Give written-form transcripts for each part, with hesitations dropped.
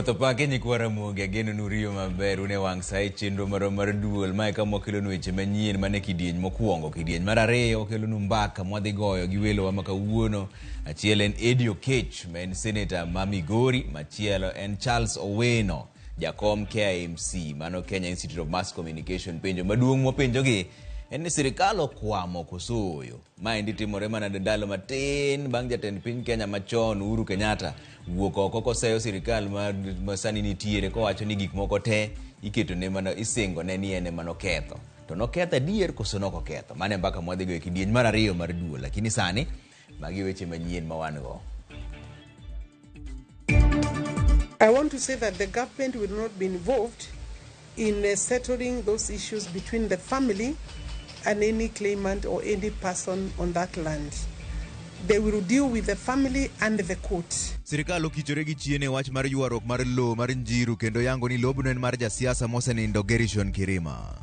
Wuotho pake nyikwa Ramogi ageno nuriyo maber une wang' sa chenro mar duol mae ka mokelo weche manyien mane kidieny mokwongo kidieny mar ariyo okelo mbaka mwadhi goyo gi welo ma kawuono. Achiel en Eddie Okech ma en senator ma Migori, machielo en Charles Oweno jakom KIMC mano Kenya Institute of Mass Communication. Penjo maduong' mopenjo gi en ni sirikal okwamo kosoyo. Maendi timore mana ndalo matin bang' jatend piny Kenya machon Uhuru Kenyatta wuok oko koseyo sirikal ma sani nitiere kowacho ni gik moko te iketo ne mana isingo ne ni ene mano ketho. To noketho adier koso nokoketho. Mane mbaka mwadhi go kidieny mar ariyo mar duol. Lakini sani magi weche manyien ma wan go. I want to say that the government will not be involved in settling those issues between the family and any claimant or any person on that land. They will deal with the family and the court. Sirikal okichore gi chiene wach mar yuarok mar lo mar njiru kendo yango ni lobno en mar jasiasa mosenindo Gerishon Kirima.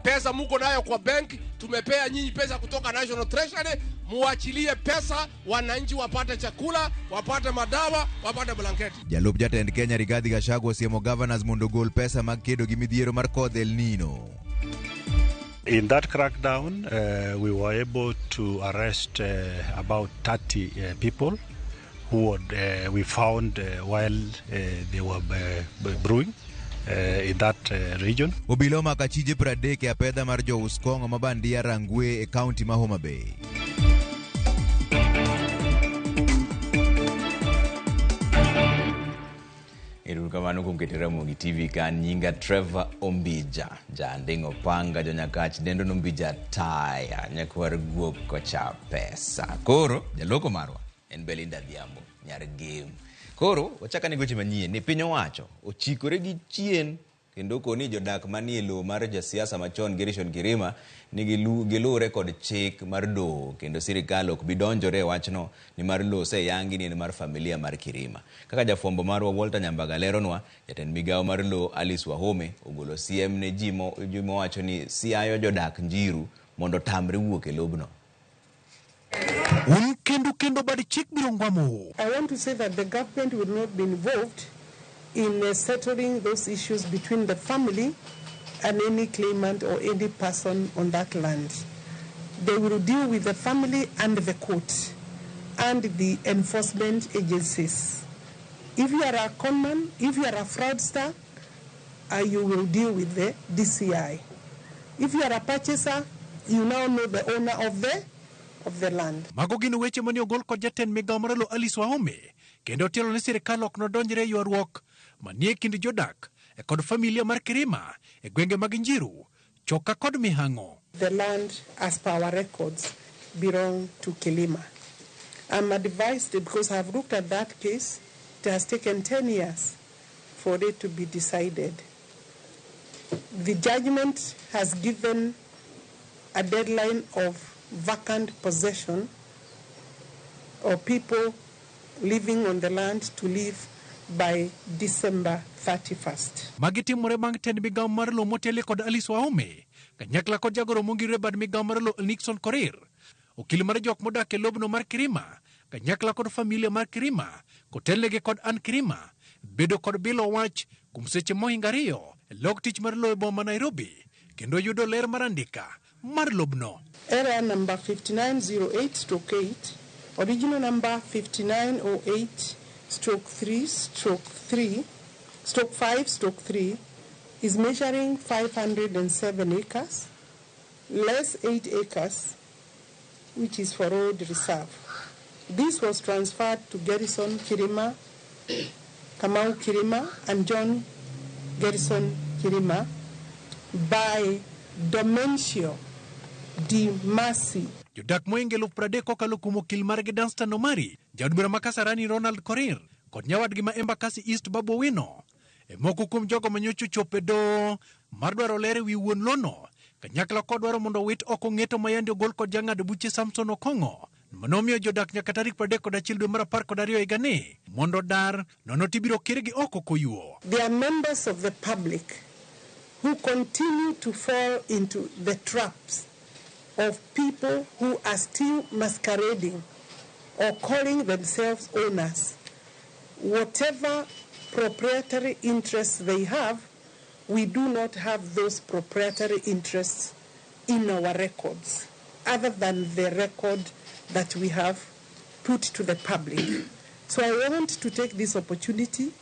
Pesa muko nayo kwa bank, tumepea nyinyi pesa kutoka National Treasury, muachilie pesa wananchi wapate chakula, wapate madawa, wapate blanketi. Jalup jatend Kenya Rigathi Gachagua osiemo governors mondo gol pesa mag kedo gi midhiero mar kodh El Nino. In that crackdown, we were able to arrest about 30 people who we found while they were brewing in that region. Obilo makachije pradeke apedha mar jous kongo mabandia Rangwe e county ma Homa Bay. Kamano kumketi Ramogi TV kan nyinga Trevor Ombija jandingo panga jonyakach dendo nombija taya nyakwar guok kocha pesa koro jaloko marwa en Belinda Dhiambo nyar game koro wachaka ni goche manyien ni piny owacho ochikore gi chien kendo koni jodak manie lo mar jasiasa machon Gerishon Kirima ni gilure kod chik mar do kendo sirikal ok bidonjore wachno ni mar lo se yangi ni mar familia mar Kirima. Kaka jafombo marwa Walter Nyambaga leronwa jatend migawo mar lo Alice Wahome ogolo CM ne jimo wacho ni siayo jodak njiru mondo tamre wuok e lobno. I want to say that the government will not be involved in settling those issues between the family and any claimant or any person on that land. They will deal with the family and the court and the enforcement agencies. If you are a conman, if you are a fraudster, you will deal with the DCI. If you are a purchaser, you now know the owner of the land. Mago gin weche mani ogol kod jatend migawo mar lo Alice Wahome kendo telo ni sirikal ok nodonjre ywaruok manie kind jodak e kod familia mar Kirima e gwenge mag Njiru, Choka kod Mihango. The land, as per our records, belong to Kirima. I'm advised because I've looked at that case. It has taken 10 years for it to be decided. The judgment has given a deadline of vacant possession or people living on the land to live by December 31st. Magitimore bang' tend migawo mar lo motele kod Alice Wahome kanyakla kod jagoro mongirore bad migawo mar lo Nixon Korir, okil mar jok modak e lobno mar Kirima kanyakla kod familia mar Kirima kotelnegi kod An Kirima bedo kod bilo wach kuom seche mohingo ariyo e log tich mar lo e boma Nairobi kendo yudo ler mar andika mar lobno. Error number 5908/8, original number 5908/3/5/3 is measuring 507 acres, less 8 acres, which is for road reserve. This was transferred to Gerishon Kirima, Kamau Kirima, and John Gerishon Kirima by Domencio Di Masi. Jodak moinge luf prade kokalo kuom okil margi Danstan Omari, jaod bura ma Kasarani Ronald Korir, kod nyawadgi ma Embakasi East Babu Owino, e moko kuom jogo manyocho chope do mar dwaro lere wi wuon lono, kanyakla kod dwaro mondo wit oko ng'eto mayandi ogol kod jang'ad buche Samson Okongo, manomiyo jodak nyaka tarik 31 dwe mar 12 higani, mondo dar nono tibiro kirgi oko koyuo. They are members of the public who continue to fall into the traps of people who are still masquerading or calling themselves owners. Whatever proprietary interests they have, we do not have those proprietary interests in our records, other than the record that we have put to the public. So I want to take this opportunity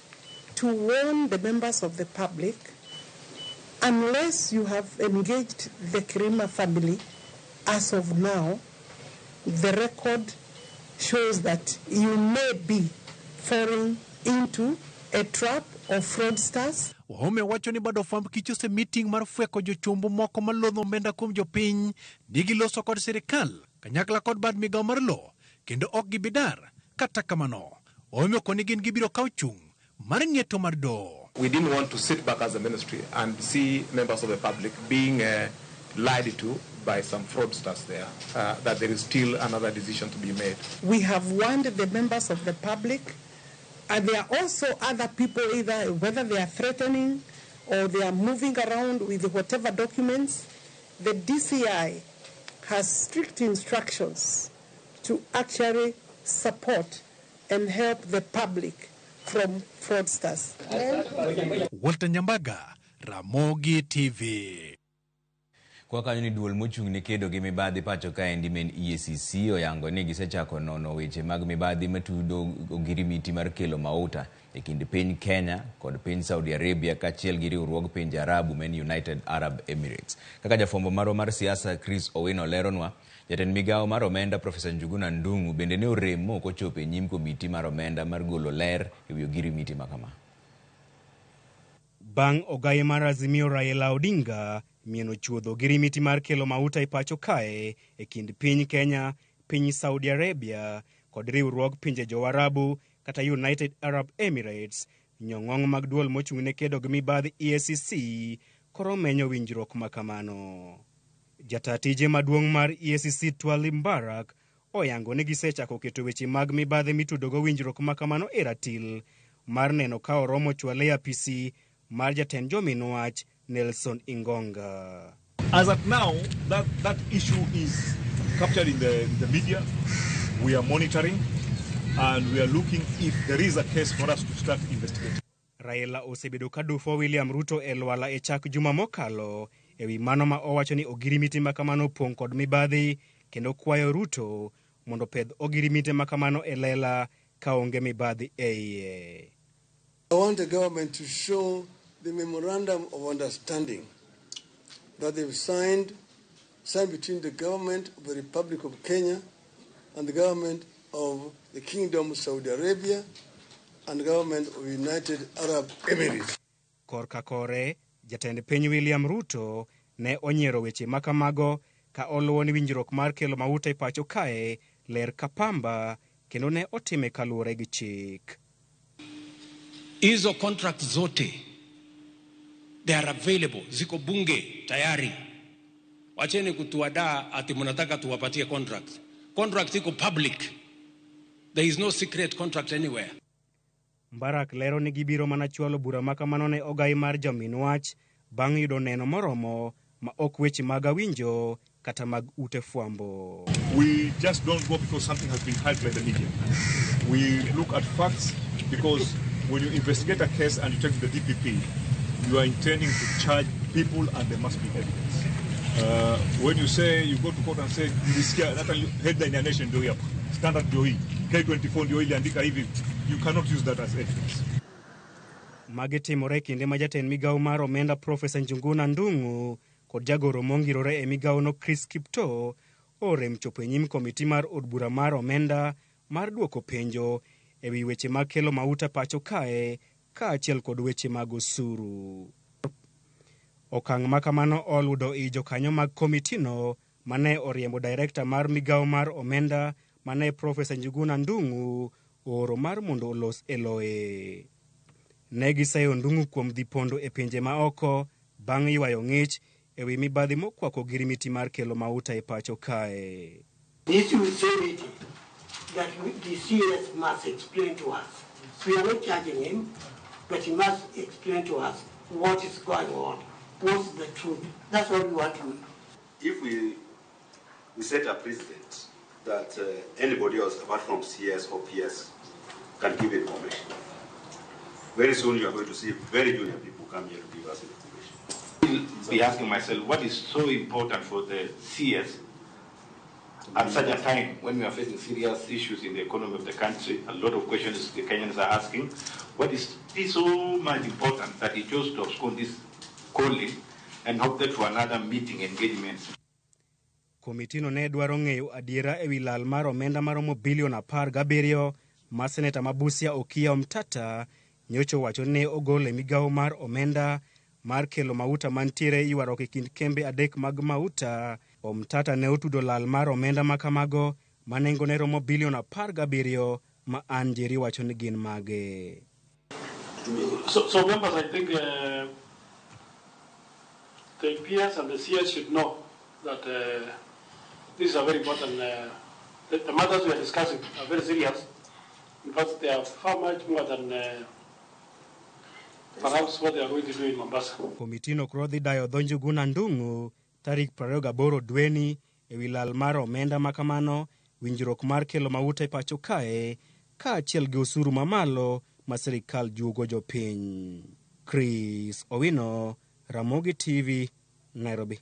to warn the members of the public, unless you have engaged the Kirima family as of now, the record shows that you may be falling into a trap of fraudsters. Wahome wacho ni bado fwamb kichose meeting mar fweko jochumbu moko malodho omenda kuom jopiny nigi loso kod sirikal kanyakla kod bad migao mar lo kendo ok gibidar. Kata kamano wahome koni gin gibiro kawo chung' mar ng'eto mar do. We didn't want to sit back as a ministry and see members of the public being lied to by some fraudsters there, that there is still another decision to be made. We have warned the members of the public, and there are also other people, either whether they are threatening or they are moving around with whatever documents. The DCI has strict instructions to actually support and help the public from fraudsters. Walter Nyambaga, Ramogi TV. Kwa kanyo ni duol mochung' ne kedo gi mibadhi pacho ka endi men EACC oyango ni gisechako nono weche mag mibadhi matudo ogirimiti mar kelo mauta e kind piny Kenya kod piny Saudi Arabia kachiel gi riwruog pinje Arabu men United Arab Emirates. Kaka jafwambo marwa mar siasa Chris Owino leronwa, jatend migao mar omenda Profesa Njuguna Ndung'u bende ne oremo kochopo e nyim komiti mar omenda mar golo ler e wi ogirimiti makama. Bang' ogaye mar Azimio Raila Odinga mieno chuodho ogirimiti mar kelo mauta e pacho kae e kind piny Kenya, piny Saudi Arabia kod riwruog pinje jo-Arabu kata United Arab Emirates, nyong'ong' mag duol mochung' ne kedo gi mibadhi EACC koro menyo winjruok makamano. Jatatije maduong' mar EACC Twali Mbarak oyango ni gisechako keto weche mag mibadhi mitudogo winjruok makamano e ratil mar neno ka oromo chwale apisi mar jatend jominwach Nelson Ingonga. As at now, that issue is captured in the media. We are monitoring and we are looking if there is a case for us to start investigating. Raila osebedo kadufo William Ruto elwala e chak juma mokalo ewi mano ma owacho ni ogirimiti makamano pong' kod mibadhi kendo kwayo Ruto mondo pedh ogirimiti makamano e lela ka onge mibadhi e iye. I want the government to show the memorandum of understanding that they've signed between the government of the Republic of Kenya and the government of the Kingdom of Saudi Arabia and the government of United Arab Emirates. Korka kore, jatend piny William Ruto ne onyiero weche makamago ka oluwo ni winjruok mar kelo mauta e pacho kae ler kapamba kendo ne otime kaluwore gi chik. Hizo contract zote they are available, ziko bunge tayari. Wacheni kutuadaa ati mnataka tuwapatie contract. Contract iko public. There is no secret contract anywhere. Mbarak lero ni gibiro mana chwalo bura makamano ne ogai mar jominwach bang' yudo neno moromo ma ok weche mag awinjo kata mag ute fwambo. We just don't go because something has been hyped by the media. We look at facts because when you investigate a case and you take the DPP, you are intending to charge people and there must be evidence. When you say, you go to court and say, that headline in nation, standard DOE, K24 DOE, andika hivi, you cannot use that as evidence. Magetimore kinde ma jatend migao mar omenda Profesa Njuguna Ndung'u kod jagoro mongirore e migao no Chris Kipto orem chopo e nyim komiti mar od bura mar omenda mar duoko penjo e wi weche mag kelo mauta pacho kae ka achiel kod weche mag osuru. Okang' makamano oludo i jokanyo mag komitino mane oriembo director mar migao mar omenda mane Profesa Njuguna Ndung'u oro mar mondo olos eloe. Ne gisayo Ndung'u kuom dhi pondo e pinje ma oko bang' ywayo ng'ich e wi mibadhi mokwako girimiti mar kelo mauta e pacho kae. This sincerity that the CS must explain to us. We are not charging him, but he must explain to us what is going on, what's the truth. That's what we want to know. If we set a precedent that anybody else apart from CS or PS can give information, Very soon you are going to see very junior people come here to give us information. I'll be asking myself, what is so important for the CS at such a time when we are facing serious issues in the economy of the country? A lot of questions the Kenyans are asking. What is so much important that he chose to abscond this calling and opted for another meeting engagement? Komitino ne dwaro ng'eyo adiera ewi lal mar omenda maromo bilion 17 ma seneta ma Busia Okiya Omtata nyocho wacho ne ogol e migawo mar omenda mar kelo mauta mantiere ywaruok e kind kembe adek mag mauta. Omtata ne otudo lal mar omenda makamago ma nengone romo bilion 17 ma Anjeri wacho ni gin mage. So members, I think the PS and the CS should know that this is a very important, the matters we are discussing are very serious. In fact, they are far much more than perhaps what they are going to do in Mombasa. Komitino koro dhi dayo dho Njuguna Ndung'u tarik 28 dweni ewi lal mar omenda makamano, winjruok mar kelo mauta e pacho kae, kaachiel gi osuru mamalo ma sirikal jugo jopiny. Chris Owino, Ramogi TV, Nairobi.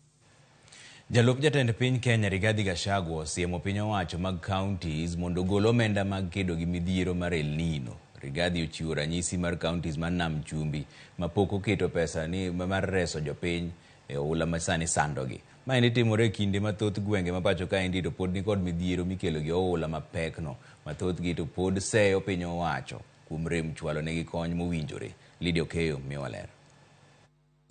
Jalup jatend piny Kenya Rigathi Gachagua osiemo piny owacho mag counties mondo gol omenda mag kedo gi midhiero mar El Nino. Rigathi ochiwo ranyisi mar counties man Nam Chumbi ma pok oketo pesa ni mar reso jopiny e oula masani sandogi. Ma eni timore kinde mathoth gwenge mapacho ka endi to pod ni kod midhiero mikelo gi oula mapekno mathoth gi to pod seyo piny owacho kuom rem chwalo negi kony mowinjore. Lidio Keyo miwaler.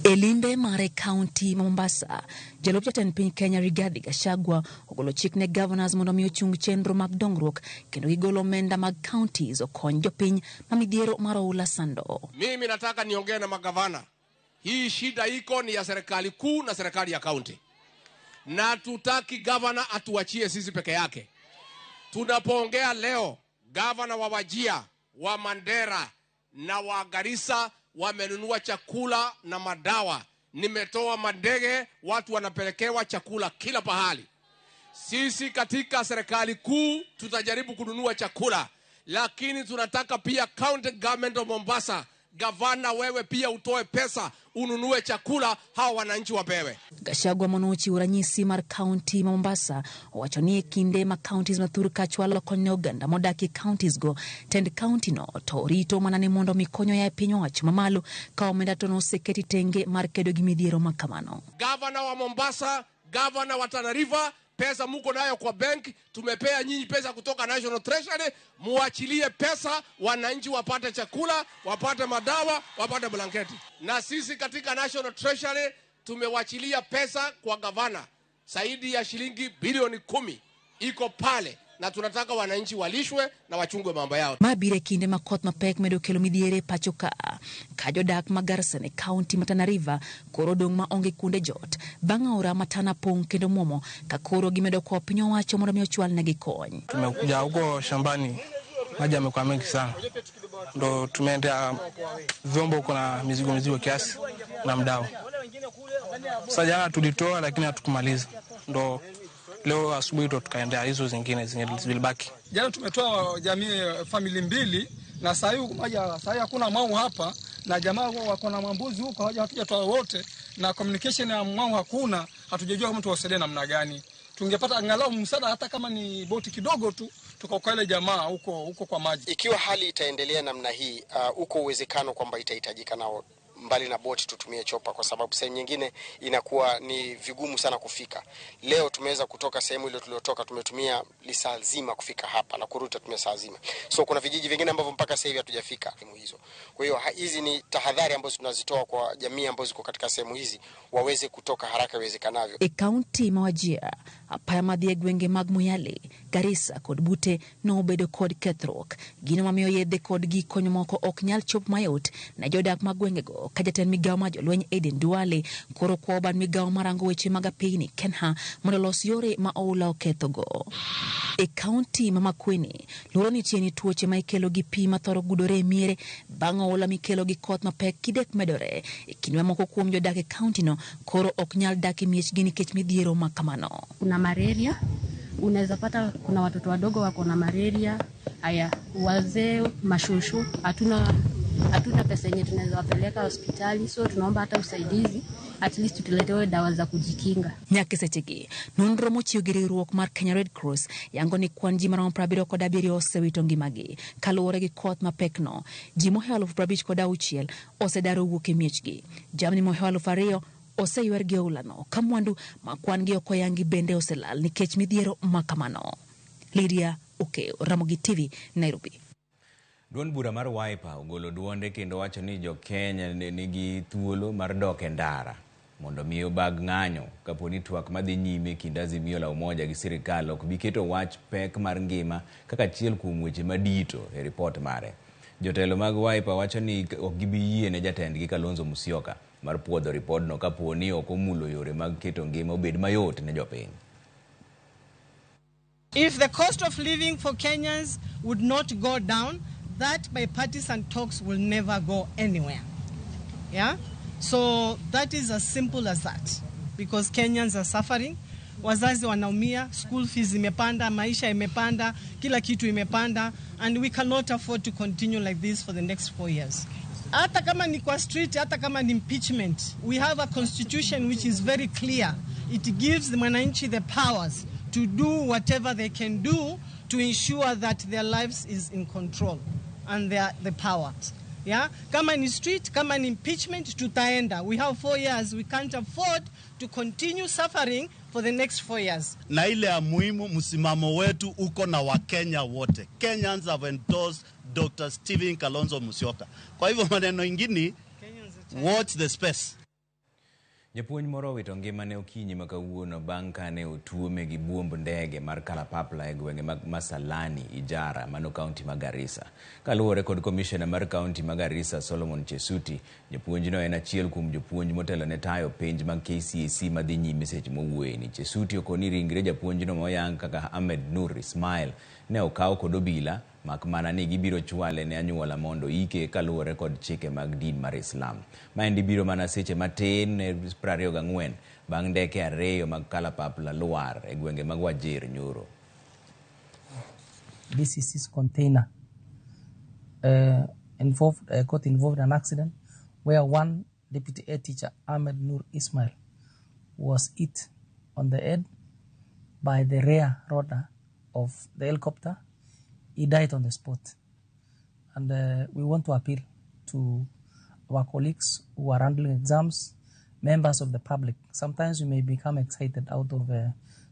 Elimbe mare county Mombasa, jalup jatend piny Kenya Rigathi Gachagua ogolo chik ne governors mondo mi ochung chenro mag dongruok kendo gigolo omenda mag counties okony jopiny ma midhiero mar oula sando. Mimi nataka niongee na magavana. Hii shida iko ni ya serikali kuu na serikali ya county. Na tutaki governor atuachie sisi peke yake. Tunapoongea leo, governor wa Wajir, wa Mandera na wa Garissa wamenunua chakula na madawa. Nimetoa mandege, watu wanapelekewa chakula kila pahali. Sisi katika serikali kuu tutajaribu kununua chakula, lakini tunataka pia county government of Mombasa, gavana wewe pia utoe pesa ununue chakula hawa wananchi wapewe. Gachagua monochi uranyisi mar county Mombasa wacho ni kinde ma counties mathur kachwalo konyo oganda modaki counties go tend county no to rito manane mondo mikonyo ya piny owacho mamalo ka omenda to no seketi tenge mar kedo gi midhiero makamano. Gavana wa Mombasa, gavana wa Tana River, pesa muko nayo kwa bank, tumepea nyinyi pesa kutoka National Treasury, muachilie pesa wananchi wapate chakula, wapate madawa, wapate blanketi. Na sisi katika National Treasury tumewachilia pesa kwa gavana zaidi ya shilingi bilioni 10 iko pale, na tunataka wananchi walishwe na wachungwe mambo yao. Mabire kinde makoth mapek medo kelo midhiere pacho ka jodak Garissa ne county ma Tana River koro dong ma onge kunde jot bang' ora matana pong kendo momo ka koro gimedo kwa piny owacho mondo mi ochwal negi kony. Tumekuja huko shambani, maji yamekuwa mengi sana, ndo tumeendea vyombo, kuna mizigo kiasi na mdao. Sasa jana tulitoa lakini hatukumaliza, ndo leo asubuhi ndo tukaendea hizo zingine zilibaki. Jana tumetoa jamii family mbili, na sasa hakuna mau hapa, na jamaa wako na mambuzi huko hawajatoa wote, na communication ya mau hakuna, hatujajua kama tuwasaidie namna gani. Tungepata angalau msaada hata kama ni boti kidogo tu tukaokoa ile jamaa huko kwa maji. Ikiwa hali itaendelea namna hii, uko uwezekano kwamba itahitajika nao mbali na boti tutumie chopa, kwa sababu sehemu nyingine inakuwa ni vigumu sana kufika. Leo tumeweza kutoka sehemu ile tuliotoka, tumetumia lisaa zima kufika hapa na kurudi tumia saa zima. So kuna vijiji vingine ambavyo mpaka sasa hivi hatujafika sehemu hizo. Kwa hiyo hizi ni tahadhari ambazo tunazitoa kwa jamii ambazo ziko katika sehemu hizi waweze kutoka haraka iwezekanavyo. County ma Wajir apaya madhi gwenge mag Moyale, Garissa kod Bute no obedo kod kethruok. Gino mamiyo yedhe kod gi konyo moko ok nyal chop mayot na jodak mag gwenge go. Kajatend migawo ma jolweny Eden Duale koro kwa oban migawo marango weche mag apeyni Kenha mondo los yore ma oula okethogo. County ma Makueni luoro nitie ni tuoche ma ikelo gi pi mathoro gudore e miere bang' oula mikelo gi koth mapek kidek medore. Kinde moko kuom jodak e county no koro ok nyal dak e miechgi nikech midhiero makamano. Kuna malaria, unaweza pata kuna watoto wadogo wako na malaria, haya wazee, mashushu, hatuna hatuna pesa yenye tunaweza wapeleka hospitali, so tunaomba hata usaidizi, at least tuletewe dawa za kujikinga. Nyaka sechegi nonro mochiwo gi riwruok mar Kenya Red Cross yango ni kwan ji maromo 77 osewito ngimagi kaluwore gi koth mapekno. Ji mohewo 56,000 osedaro wuok e miechgi. Jamni mohewo 2,000 oseywer gi oulano ka mwandu ma kwan gi ok oyangi bende oselal nikech midhiero makamano. Lydia Okeo, Ramogi Tv, Nairobi. Duond bura mar Wiper ogolo duonde kendo wacho ni jo Kenya nigi thuolo mar dok e ndara mondo miyo bag ng'anyo kapo ni twak madhi nyime kind Azimio la Umoja gi sirikal ok bi keto wach pek mar ngima kaka achiel kuom weche madito e ripot mare. Jotelo mag Wiper wacho ni ok gibi yie ne jatendgi Kalonzo Musyoka mar puodho ripodno kapo ni ok omulo yore mag keto ngima obed mayot ne jopiny. If the cost of living for Kenyans would not go down, that bipartisan talks will never go anywhere. Yeah? So that is as simple as that. Because Kenyans are suffering. Wazazi wanaumia, school fees imepanda, maisha imepanda, kila kitu imepanda, and we cannot afford to continue like this for the next 4 years. Hata kama ni kwa street, hata kama ni impeachment, we have a constitution which is very clear. It gives the mwananchi the powers to do whatever they can do to ensure that their lives is in control and the powers. Yeah? Kama ni street, kama ni impeachment, tutaenda. We have 4 years. We can't afford to continue suffering for the next 4 years. Na ile ya muhimu, msimamo wetu uko na Wakenya wote. Kenyans have endorsed Dr. Stephen Kalonzo Musyoka. Kwa hivyo maneno ingine, watch the space. Japuonj moro wito ngimane okinyi ma kawuono bang' kane otuome gi buomb ndege mar kalapapla e gwenge mag Masalani, Ijara, mano kaunti ma Garissa. Kaluwore kod komishona mar kaunti ma Garissa, Solomon Chesuti, japuonjno en achiel kuom jopuonj motelo ne tayo penj mag KCSE madhi nyime seche mowuoyeni. Chesuti okoni ringre japuonjno moyang kaka Ahmed Nur Ismail ne okaw kod obila mak mana ni gibiro chwale ne anyuola mondo ike kaluwore kod chike mag din mar Islam. Maendi biro mana seche matin ne 24 bang' ndeke 2 mag kalapapla luar e gwenge mag Wajir nyoro. This is his container got involved in an accident where one deputy air teacher, Ahmed Nur Ismail, was hit on the head by the rear rotor of the helicopter. He died on the spot. And we want to appeal to our colleagues who are handling exams, members of the public. Sometimes we may become excited out of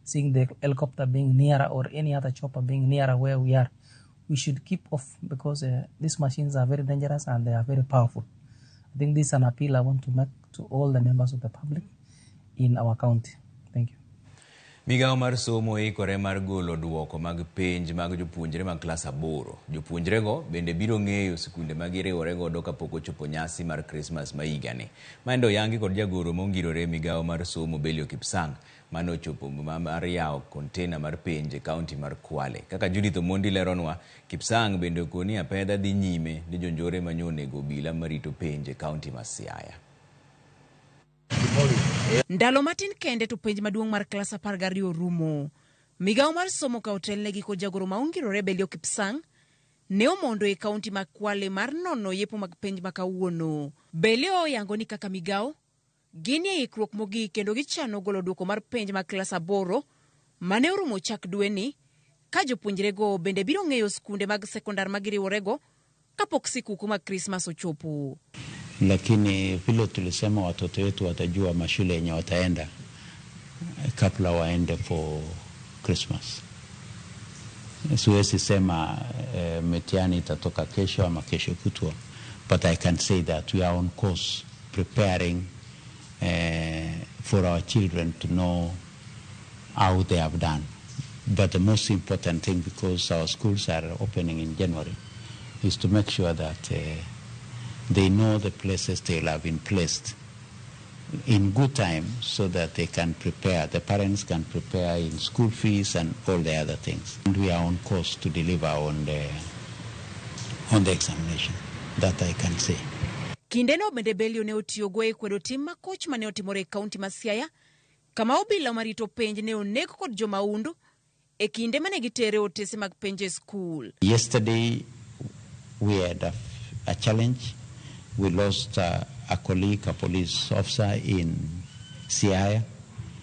seeing the helicopter being nearer or any other chopper being nearer where we are. We should keep off because these machines are very dangerous and they are very powerful. I think this is an appeal I want to make to all the members of the public in our county. Thank you. Migao mar somo ikore mar golo duoko mag penj mag jopuonjre mag klas 8. Jopuonjrego bende biro ng'eyo sikunde mag iriwore godo kapok ochopo nyasi mar Christmas ma higani. Maendo yangi kod jagoro mongirore migao mar somo Belio Kipsang mano chopo mar yawo container mar penj e kaunti mar Kwale. Kaka Judith Omondi leronwa, Kipsang bende okoni apedha dhi nyime ni jonjore manyonego obila marito penj e kaunti ma Siaya. Ndalo matin kende to penj maduong' mar klas 12 rumo. Migao mar somo ka hotel ne giko jagoro maongirore Belio Kipsang ne omondo e kaunti ma Kwale mar nono yepo mag penj makawuono. Belio yango ni kaka migao gini e ikruok mogik kendo gichano golo duoko mar penj mag klas 8 mane orumo chak dweni ka jopuonjrego bende biro ng'eyo skunde mag sekondar magiriworego kapok sikuku mag Christmas ochopo. Lakini vile tulisema watoto wetu watajua mashule yenye wataenda kabla waende for Christmas. Siwezi sema mitihani itatoka kesho ama kesho kutwa, but I can say that we are on course preparing for our children to know how they have done. But the most important thing, because our schools are opening in January, is to make sure that they know the places they have been placed in good time so that they can prepare, the parents can prepare in school fees and all the other things. And we are on course to deliver on the examination, that I can say. Kindeno bende Belio ne otiyogo e kwedo tim makoch mane otimore e kaunti ma Siaya, kama obila marito penj ne onego kod jomaundu e kinde mane gitere otese mag penj e school. Yesterday we had a challenge We lost a colleague, a police officer in Siaya.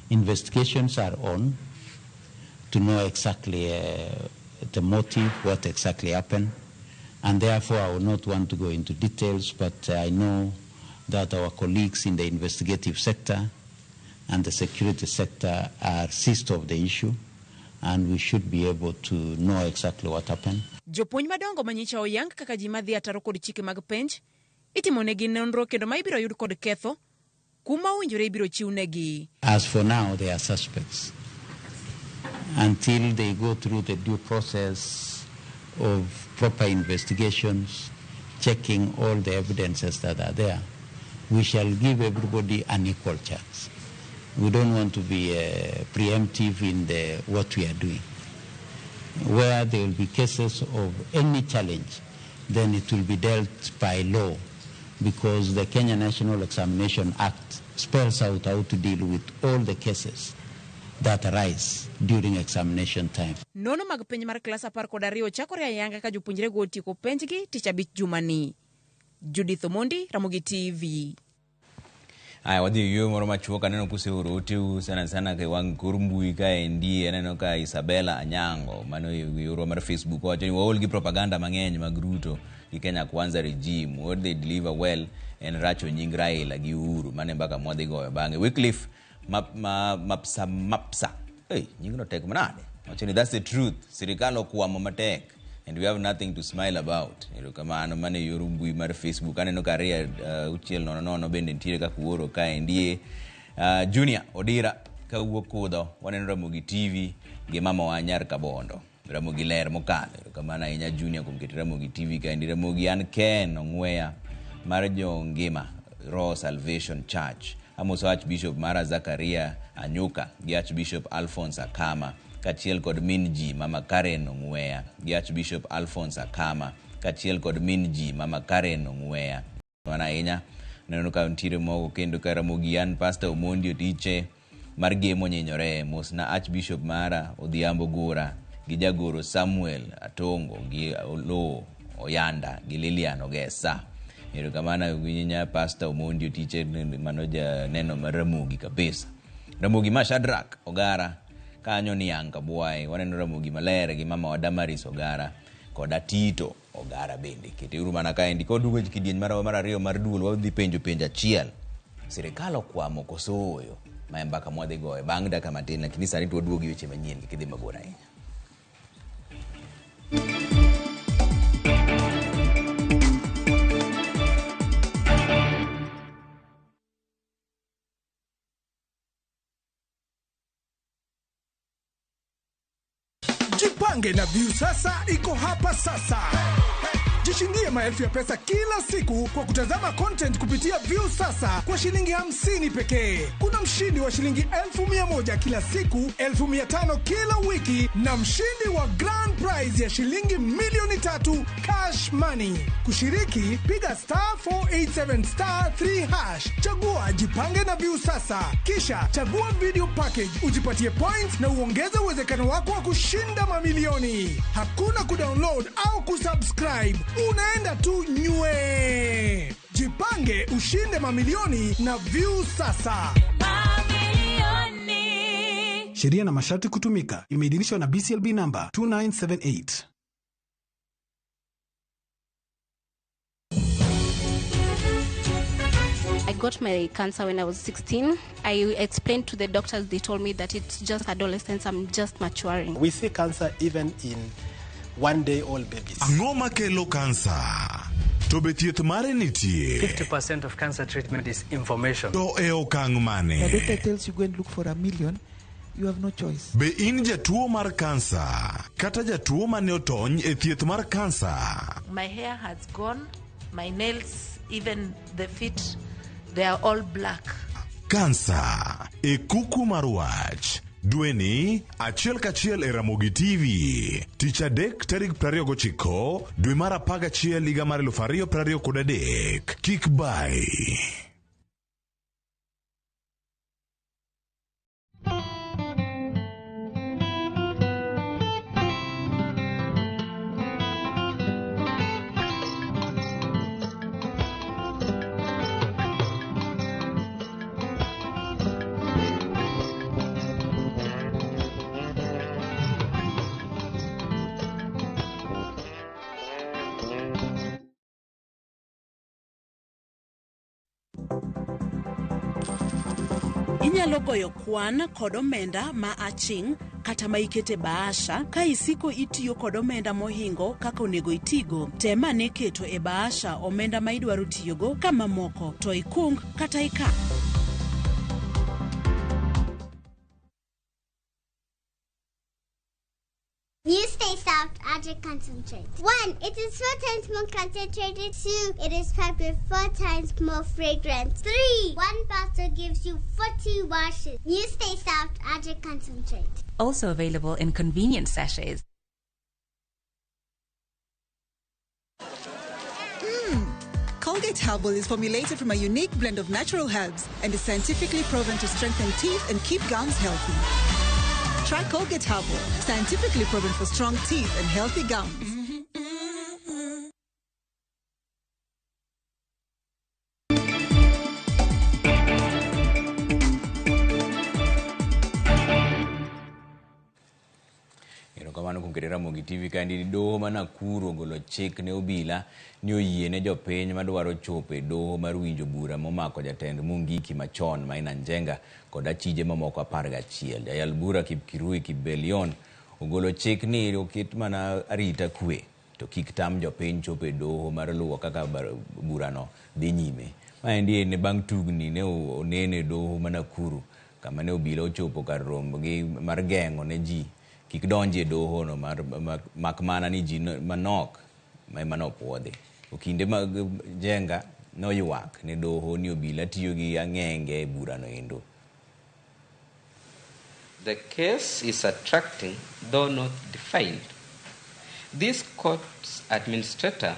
Investigations are on to know exactly the motive, what exactly happened. And therefore, I will not want to go into details, but I know that our colleagues in the investigative sector and the security sector are seized of the issue, and we should be able to know exactly what happened. Jopuonj madongo manyicha oyang kaka ji madhi ataro kod chike mag penj itimonegi nonro kendo ma ibiro yud kod ketho kuma owinjore ibiro chiwnegi. As for now, they are suspects. Until they go through the due process of proper investigations, checking all the evidences that are there, we shall give everybody an equal chance. We don't want to be preemptive in what we are doing. Where there will be cases of any challenge, then it will be dealt by law, because the Kenya National Examination Act spells out how to deal with all the cases that arise during examination time. Nono mag penj mar klas 12 chakore ayanga ka jopuonjre go tieko penjgi tich abich jumani. Judith Omondi, Ramogi TV. Aya wadhi yo moro machuok aneno kuseoro otiu sana ke wang kor mbui kae ndie aneno ka Isabella Anyango mano yoro mar Facebook wacho ni waol gi propaganda mang'eny mag Ruto gi Kenya Kwanza regime, what they deliver well en racho nying Raila gi Uhuru mane mbaka mwadhi goyo bang'e. Wycliffe mapsa hey nying no tek manade wacho ni that's the truth, sirikal okwamo matek and we have nothing to smile about. Erokamano mane yoro mbui mar Facebook aneno ka ria uchiel nono bende ntiere ka kuoro kae ndie. Junior Odira ka wuok kudho waneno Ramogi TV gi mama wa Nyar Kabondo Ramogi ler mokalo. Erokamano ahinya Junior kuom keto Ramogi TV kae ndi. Ramogi an Ken Ongweya mar jo ngima Raw Salvation Church. Amoso Archbishop Mara Zakaria Anyuka gi Archbishop Alphonse Akama kachiel kod minji mama Karen Ongweya gi Archbishop Alphonse Akama kachiel kod minji mama Karen Ongweya. Wana inya neno ka ntire mogo kendo ka Ramogi an Pastor Omondi Otiche mar gemo nyenyore mosna Archbishop Mara Odhiambo Gura gi jagoro Samuel Atongo gi Olo Oyanda gi Lilian Ogesa. Erokamano winya Pastor Omondi Otiche manoja neno mar Ramogi kabisa. Ramogi ma Shadrack Ogara kanyo ni Anka Buai waneno Ramogi maler gi mama wa Damaris Ogara kod Tito Ogara bende. Kete uru mana kae ndi kodugo kidieny mar ariyo mar duol wadhi penjo achiel. Sirikal okwamo kosoyo ma mbaka mwadhi goyo bang' dakika matin lakini sani to waduogi weche manyien kidhi mabor ahinya. Jipange na View sasa iko hapa sasa. Jishindie maelfu ya pesa kila siku kwa kutazama content kupitia View sasa kwa shilingi 50 pekee. Kuna mshindi wa shilingi 1,100 kila siku, 1,500 kila wiki na mshindi wa grand prize ya shilingi milioni 3 cash money. Kushiriki piga *487*3#. Chagua Jipange na View sasa. Kisha chagua video package, ujipatie points na uongeze uwezekano wako wa kushinda mamilioni. Hakuna kudownload au kusubscribe. Unaenda tu nywe. Jipange ushinde mamilioni na View sasa. Mamilioni. Sheria na masharti kutumika. Imeidhinishwa na BCLB number 2978. I got my cancer when I was 16. I explained to the doctors, they told me that it's just adolescence, I'm just maturing. We see cancer even in 1-day-old babies. Angoma kelo cancer. To betieth mare nitie. 50% of cancer treatment is information. To e okang' mane. The doctor tells you go and look for $1 million. You have no choice. Be in jatuo mar cancer. Kata jatuo mane otony e thieth mar cancer. My hair has gone. My nails, even the feet, they are all black. Cancer. E kuku mar wach. Dweni, achiel kachiel e Ramogi TV. Tich adek tarik 29 dwe mar 11 higa mar 2023. Kik bai. Inyalo goyo kwan kod omenda ma aching' kata ma ikete bahasha ka isiko itiyo kod omenda mohingo kaka onego itigo. Tema ne keto e bahasha omenda ma idwaro tiyogo kama moko to ikung kata ika. New Stay Soft Adric Concentrate. 1. It is 4 times more concentrated. 2. It is packed with 4 times more fragrance. 3. 1 bottle gives you 40 washes. New Stay Soft Adric Concentrate. Also available in convenient sachets. Colgate Herbal is formulated from a unique blend of natural herbs and is scientifically proven to strengthen teeth and keep gums healthy. Try Colgate Herbal, scientifically proven for strong teeth and healthy gums. Kamano kuom keto Ramogi TV kandi doho ma Nakuru ogolo chik ne obila ni oyie ne jopiny madwaro chopo e doho mar winjo bura momako jatend Mungiki machon Maina Njenga kod achije mamoko 11. Jayal bura Kipkirui Kibelion ogolo chik ni oket mana arita kwe to kik tam jopiny chopo e doho mar luwo kaka burano dhi nyime. Maendi ne bang' tugni ne onene doho ma Nakuru kama ne obila ochopo kar rombo gi mar geng'o ne ji kik donje doho no mak mana ni ji manok ma emano puodhi. Okinde mag Njenga no ywak ne doho ni obila tiyo gi ang'enge e burano endo. The case is attracting, though not defined. This court's administrator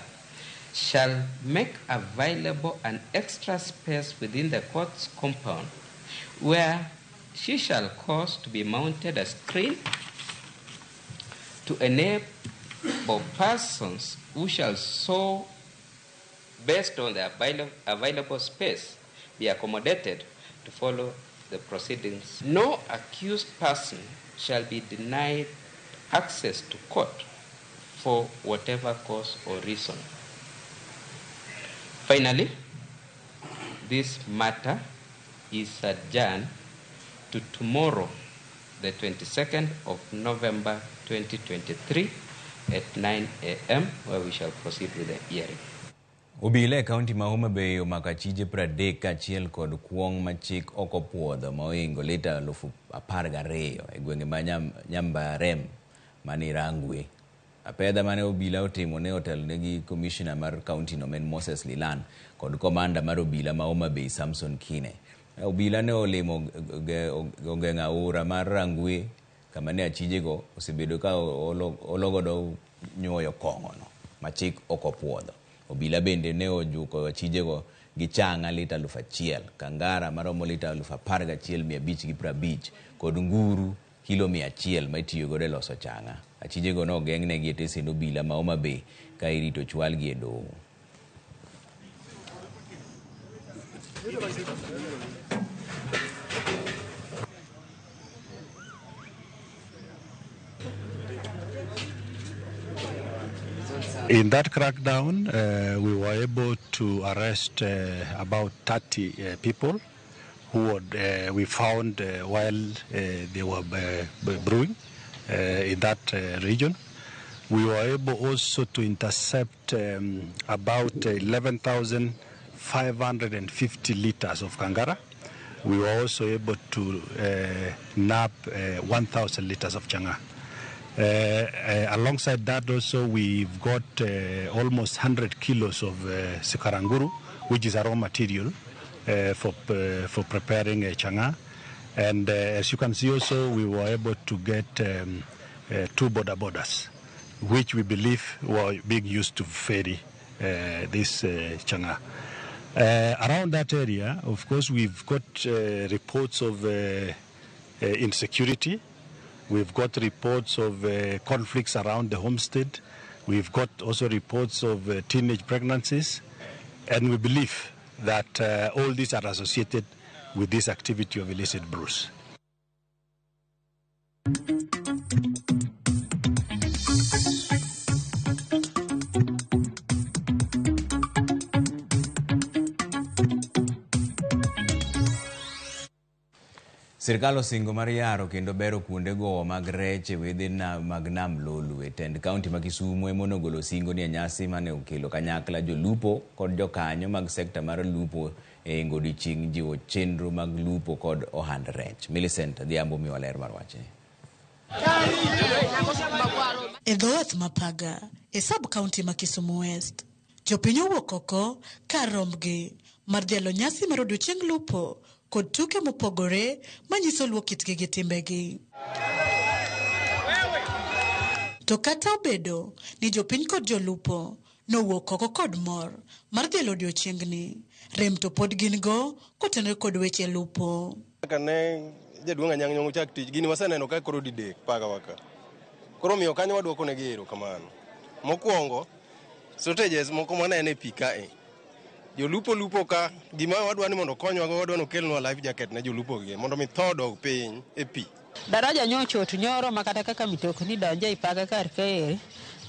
shall make available an extra space within the court's compound where she shall cause to be mounted a screen to enable persons who shall so, based on the available space, be accommodated to follow the proceedings. No accused person shall be denied access to court for whatever cause or reason. Finally, this matter is adjourned to tomorrow, the 22nd of November 2023 at 9 a.m. where we shall proceed with the hearing. Obila e kaunti ma Homa Bay omako achije 30 kaachiel kod kuong' machik oko puodho moingo lita 12,000 e gwenge ma Nyambarem mani Rangwe. Apedha mane obila otimo ne otelnegi commissioner mar kaunti no men Moses Lilan kod komanda mar obila ma Homa Bay Samson Kine. Obila ne olimo ogeng' aora mar Rangwe kama ne achijego osebedo ka ologodo nyuoyo kong'o no machik oko puodho. Obila bende ne ojuko achijego gi chang'a lita 1,000, kangara maromo lita 11,550 kod nguru kilo 100 ma itiyogo e loso chang'a. Achijego no ogeng'negi e tesend obila ma Homa Bay ka irito chwalgi e doho. In that crackdown, we were able to arrest about 30 people who we found while they were brewing in that region. We were able also to intercept about 11,550 liters of Kangara. We were also able to nab 1,000 liters of Changa. Alongside that also we've got almost 100 kilos of sikaranguru, which is a raw material for preparing changa. And as you can see also we were able to get 2 border borders, which we believe were being used to ferry this changa. Around that area, of course, we've got reports of insecurity. We've got reports of conflicts around the homestead. We've got also reports of teenage pregnancies. And we believe that all these are associated with this activity of illicit brews. Sirkal osingo mar yaro kendo bero kuonde gowo mag rech e wedhe mag nam Lolwe. Tend kaunti ma Kisumu ema nogolo singo ni nyasi mane okelo kanyakla jolupo kod jokanyo mag sekta mar lupo e godiechieng' jiwo chenro mag lupo kod ohand rech. Millicent Adhiambo miwa ler mar wache. E dhowath mapaga e sub-county ma Kisumu West, jopiny owuok oko kar rombgi mar dhialo nyasi mar odiechieng' lupo kod tuke mopogore manyiso luo kitgi gi timbegi. To kata obedo ni jopiny kod jolupo nowuok oko kod mor mar dhialo odiechieng'ni, rem to pod gin go kotenore kod weche lupo. Kane jaduong' Anyang' Nyong'o chak tich gini waseneno ka koro didek paga waka. Koro miyo kanyo waduoko ne gero kamano. Mokwongo strategies moko manene pi kae. Jolupo lupo ka gima wadwani mondo konywa go wadwani okelnwa life jacket ne jolupo gi mondo mi tho dog piny e pi. Daraja nyochot nyoro makata kaka mitokni donje ipaga kar kae.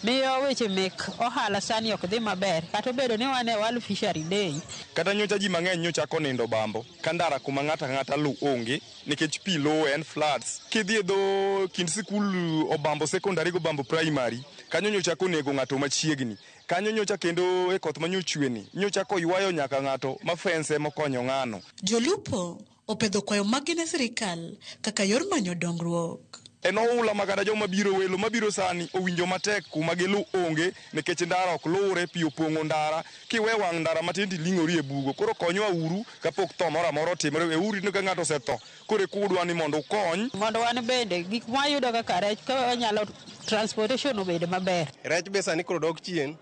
Miyo weche mek ohala sani ok dhi maber kata obedo ni wane World Fishery Day. Kata nyocha ji mang'eny nyocha konindo bambo ka ndara kuma ng'ata lu onge nikech pi low and floods. Kidhi e dho kind sikul Obambo secondary go Obambo primary kanyo nyocha konego ng'ato machiegni. Kanyo nyocha kendo e koth manyochweni nyocha koywayo nyaka ng'ato ma fence mokonyo ng'ano. Jolupo opedho kwayo magine sirikal kaka yor manyo dongruok. En oula magada joma biro welo mabiro sani owinjo matek kuma gilu onge nikech ndara ok lure pi opong'o ndara kiwe wang' ndara matindi ling'ori e bugo koro konywa uru kapok tho moro amora otimore we uru ni ka ng'ato osetho kore kudwa ni mondo ukony mondo wan bende gik mwayudo kaka rech ka nyalo transportation obed maber. Rech be sani koro dok chien.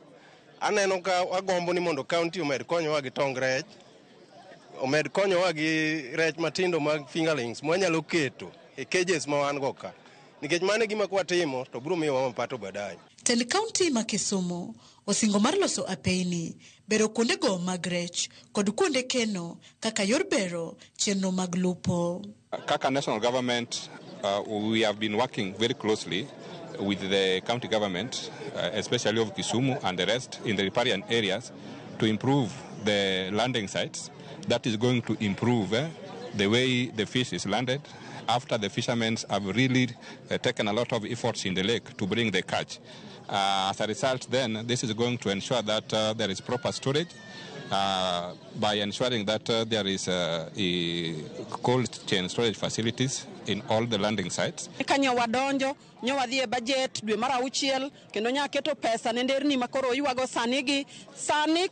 Aneno ka agombo ni mondo county omed konyowa gi tong rech, omed konyowa gi rech matindo mag fingerlings mwanyalo keto e cages ma wan go ka. Nikech mane gima kwatimo to biro miyo wa mapato baadaye. Tend kaunti ma Kisumu osingo mar loso apeini bero kuonde go mag rech kod kuonde keno kaka yor bero chenro mag lupo. Kaka national government, we have been working very closely with the county government, especially of Kisumu and the rest in the riparian areas to improve the landing sites. That is going to improve the way the fish is landed. After the fishermen have really taken a lot of efforts in the lake to bring the catch. As a result, then, this is going to ensure that there is proper storage by ensuring that there is cold chain storage facilities in all the landing sites. Kanyo wadonjo, nyo wadhi e budget dwe mar auchiel kendo nya keto pesa ne nderni makoro ywago sani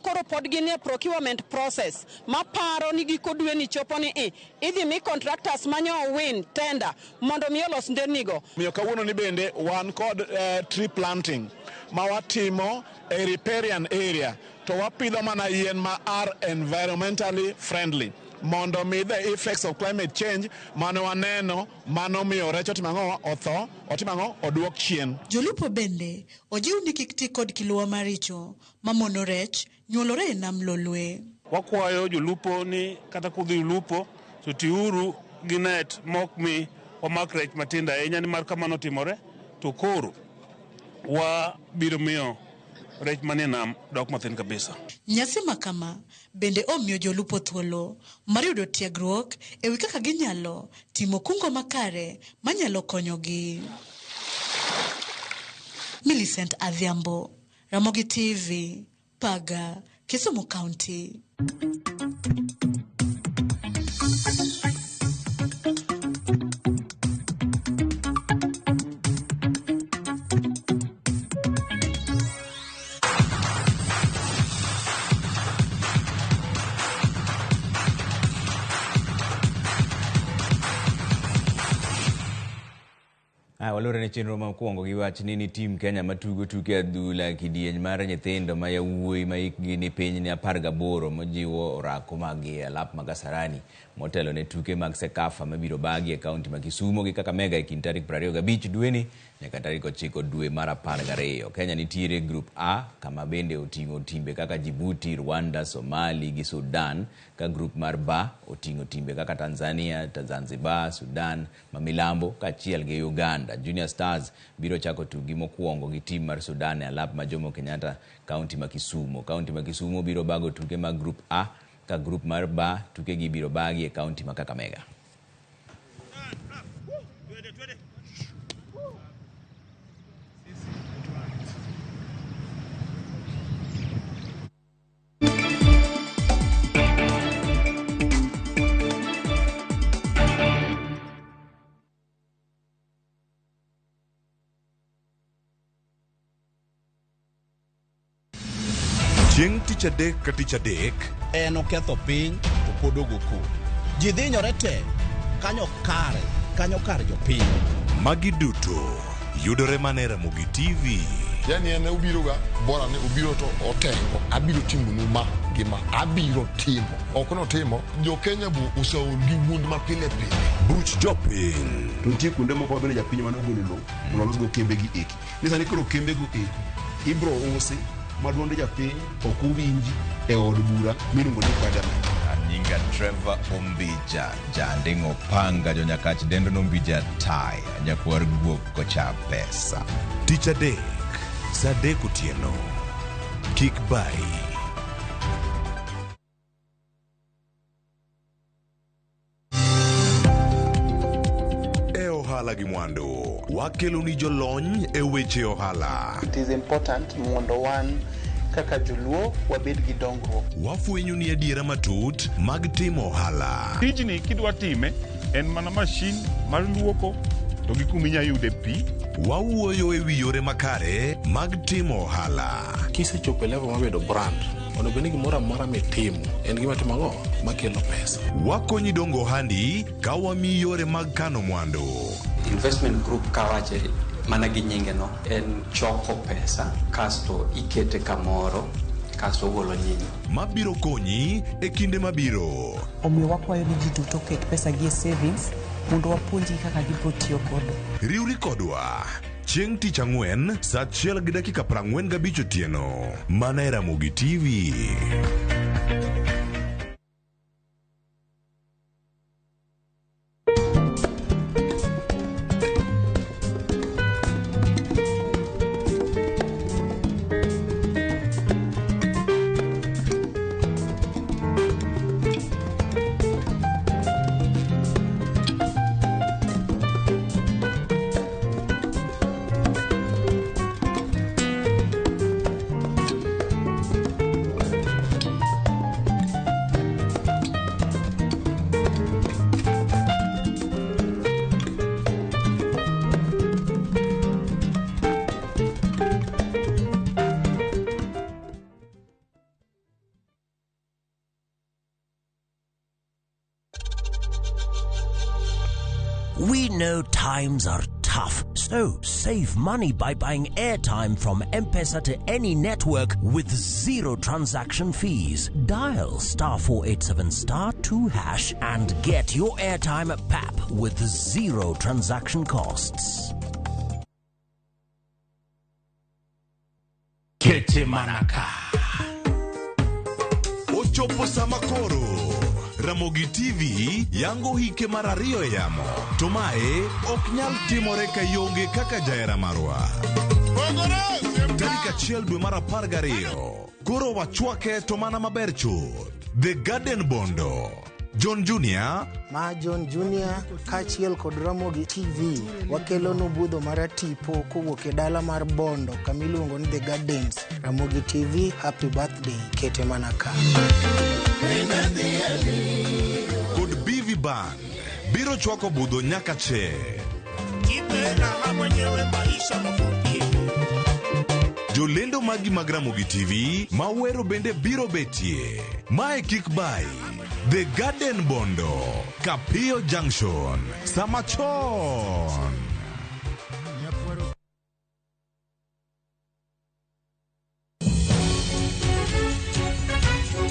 koro pod gin e procurement process maparo ni giko dwe ni chopo ni idhi mi contractors manyo win tender mondo mi olos nderni go. Miyo kawuono ni bende wan kod tree planting ma watimo e riparian area to wapidho mana yien ma are environmentally friendly mondo mi the effects of climate change mano waneno mano miyo rech otimang'o otho otimang'o oduok chien. Jolupo bende ojiw ni kik ti kod kiluwa maricho mamono rech nyuolore e nam Lolwe. Wakwayo jolupo ni kata kudhi lupo to tiuru gi net mok mi omak rech matindo ahinya ni mar kamano timore to koro wa biro miyo rech manie nam dok mathin kabisa. Nyasi makama bende omiyo jolupo thuolo mar yudo tiegruok e wi kaka ginyalo timo kungo makare manyalo konyogi. Millicent Adhiambo, Ramogi TV, Paga, Kisumu County. Walore ne chenro mokwongo gi wach ni tim Kenya matugo tuke adhula kidieny mar nyithindo ma yawuoyi ma hikgi ni piny ni 18 mojiwo orako mag alap mag Kasarani motelo ne tuke mag Sekafa mabiro bagi e kaunti ma Kisumu gi Kakamega e kind tarik 25 dweni nyaka tarik 9 dwe mar 12. Kenya nitiere Group A kama bende oting'o timbe kaka Djibouti, Rwanda, Somali gi Sudan, ka Group mar B oting'o timbe kaka Tanzania, Zanzibar, Sudan mamilambo kaachiel gi Uganda. Junior Stars biro chako tugi mokwongo gi tim mar Sudan e alap ma Jomo Kenyatta kaunti ma Kisumu. Kaunti ma Kisumu biro bago tuke mag Group A ka Group mar B tuke gi biro bagi e kaunti ma Kakamega. Chieng' tich adek ka tich adek en oketho piny to pod ogo kodi. Ji dhinyore te kanyo kar jopiny. Magi duto yudore mana e Ramogi TV. Yani ene ubiro ga bora ne ubiro to otengo abiro timo numa gima abiro timo ok no timo jo Kenya bu usaur gi wund ma pile buch jopiny to nitie kuonde moko bende japiny mano golo lo mondo los go kembe gi eki ni sani koro kembe go eki ibro usi maduonde japiny ok uwinji e od bura miluongo ni parliament. Nyinga Trevor Ombija jandingo panga jo nyakach dendo nombija tai nyakwar guok kocha pesa. Tich adek saa 3 otieno. Kik bai. E ohala gi mwandu wakelo ni jolony e weche ohala. It is important mondo wan kaka joluo wabed gi dongruok. Wafwenyo ni adiera matut mag timo ohala. Tijni kidwa time en mana mashin mar luoko to gi kuminya yude pi. Wawuoyo e wi yore makare mag timo ohala. Kisechopo e level mabedo brand, ono bende gimoro amora mitimo en gima timo makelo pesa. Wakonyi dongo ohandi ka wami yore mag kano mwandu. Investment group kawache mana gi nyinge no en choko pesa kasto ikete kamoro kasto golo nyinyo mabiro konyi e kinde mabiro. Omiyo wakwayo ni ji duto ket pesa gi e savings mondo wapuonji kaka gibiro tiyo kodo. Riwri kodwa chieng' tich ang'wen saa 1:45 otieno mana e Ramogi TV. We know times are tough, so save money by buying airtime from M-Pesa to any network with zero transaction fees. Dial *487*2# and get your airtime PAP with zero transaction costs. Kete manaka. Ochopo samakoro. Ramogi TV yango hike mar 2 e yamo. To mae ok nyal timore ka yonge kaka jaera marwa. Tarik 1 dwe mar 12. Koro wachwake to mana maber chuth. The Garden Bondo. John Junior. Ma John Junior kachiel kod Ramogi TV wakelo no budho mar tipo kowuok e dala mar Bondo kamiluongo ni The Gardens. Ramogi TV, happy birthday Kete Manaka. Kod BV Band biro chwako budho nyaka che. Jolendo magi mag Ramogi TV mawero bende biro betie. Mae kik bai. The Garden Bondo, Kapio Junction, Samachon.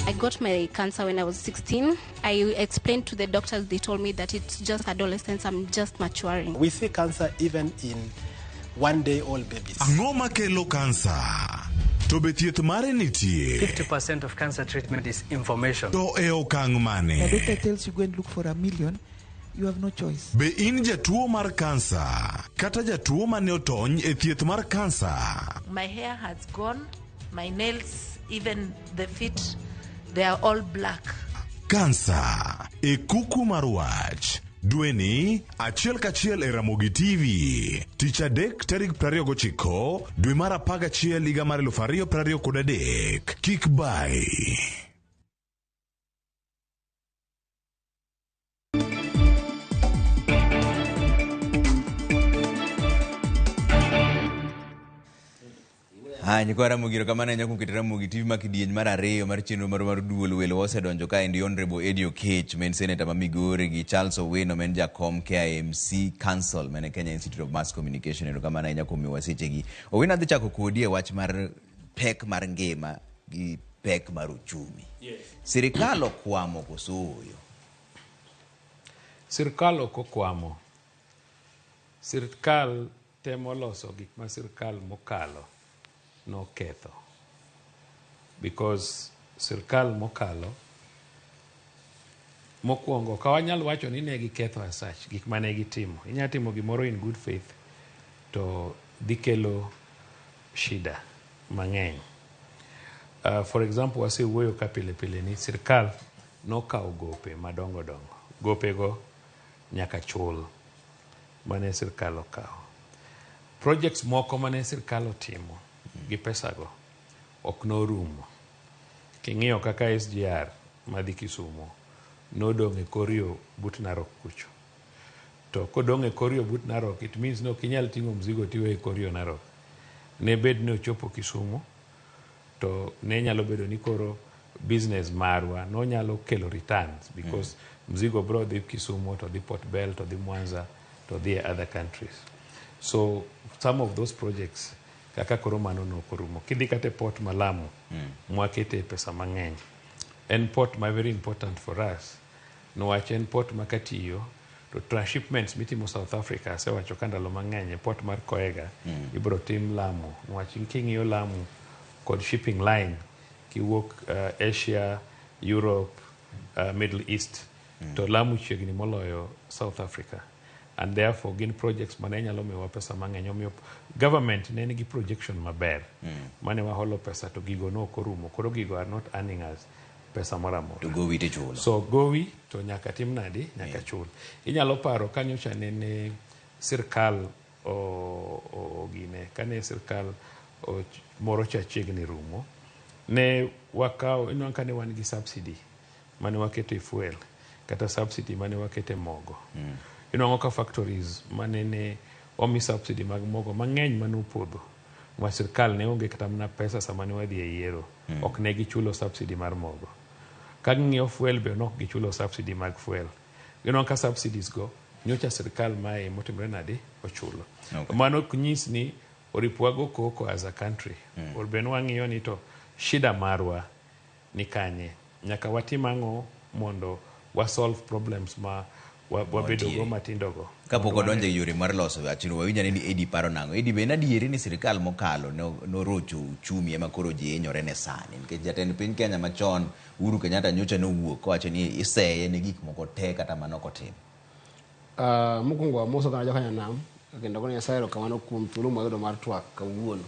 I got my cancer when I was 16. I explained to the doctors, they told me that it's just adolescence, I'm just maturing. We see cancer even in 1-day-old babies. Ang'o makelo cancer? To be thieth mare nitie. 50% of cancer treatment is information. To e okang' mane? The doctor tells you go and look for $1 million. You have no choice. Be in jatuo mar cancer kata jatuo mane otony e thieth mar cancer? My hair has gone, my nails, even the feet, they are all black. Cancer e kuku mar wach. Dweni achiel kachiel e Ramogi TV. Tich adek tarik 29 dwe mar 11 higa mar 2023. Kik bai. Nyikwa Ramogi kamano nyako keto Ramogi TV makidieny mar ariyo mar chenro mar duol welo osedonjo ka endi Honorable Eddie Okech men senator ma Migori gi Charles Owino men jakom KIMC Council men Kenya Institute of Mass Communication ero kamano nyako mi wasechegi. Owino adhi chako kodi e wach mar pek mar ngima gi pek mar uchumi. Sirikal okwamo kosoyo. Sirikal okwamo. Sirikal temo loso gik ma sirikal mokalo no ketho, because sirikal mokalo mokwongo ka wanyal wacho ni ne giketho as such gik mane gitimo. Inya timo gimoro in good faith to dhi kelo shida mang'eny. For example, wasewuoyo ka pile pile ni sirikal nokawo gope madongo dongo. Gope go nyaka chul mane sirikal okawo. Projects moko mane sirikal otimo gi pesa go ok norumo. King'iyo kaka SGR madhi Kisumu nodong' e korio but Narok kucho. To kodong' e korio but Narok, it means no kinyal ting'o mzigo tiwe e korio Narok. Ne bed ne ochopo Kisumu to ne nyalo bedo ni koro business marwa no nyalo kelo returns because mzigo bro dhi Kisumu to dhi Port Bell to dhi Mwanza to dhi other countries. So some of those projects kaka koro mano no korumo. Kidhi kate port Malamu mwakete pesa mang'eny. En port ma very important for us. No wach en port makatiyo to transshipments mitimo South Africa se wacho kandalo mang'eny port mar Koega ibro tim Lamu. No wach king'iyo Lamu kod shipping line kiwuok Asia, Europe, Middle East to Lamu chiegni moloyo South Africa. And therefore gin projects mane nyalo miwa pesa mang'eny. Omiyo government ne nigi projection maber mane waholo pesa to gigo no korumo. Koro gigo are not earning us pesa mora mora. To gowi te chulo. So gowi to nyaka tim nadi nyaka chul. Inyalo paro kanyocha ne sirikal gine kane sirikal moro cha chiegni rumo ne wakaw ino kane wan gi subsidy mane wakete fuel kata subsidy mane wakete mogo. Inwango ka factories manene omi subsidy mag mogo mang'eny mane opodho. Ma sirikal ne onge kata mna pesa sama ne wadhi e yiero. Ok ne gichulo subsidy mar mogo. Ka ng'iyo fuel be nok gichulo subsidy mag fuel. Inwango ka subsidies go nyocha sirikal mae motimre nadi ochulo. Mano kunyis ni oripwago koko as a country. Orben wang'iyo ni to shida marwa ni kanye. Nyaka watimang'o mondo wa solve problems ma wabedo go matindo go. Kapok odonje yore mar loso achiro wawinja ni Eddie paro nango. Eddie be nadieri ni sirikal mokalo no rocho uchumi ema koro ji hinyore ne sani. Nikech jatend piny Kenya machon Uhuru Kenyatta nyocha nowuok kowacho ni iseye ne gik moko te kata manok otim. Mokwongo amoso kana joka nyanam kendo kone Nyasaye kamano kuom thuolo mwayudo mar twak kawuono.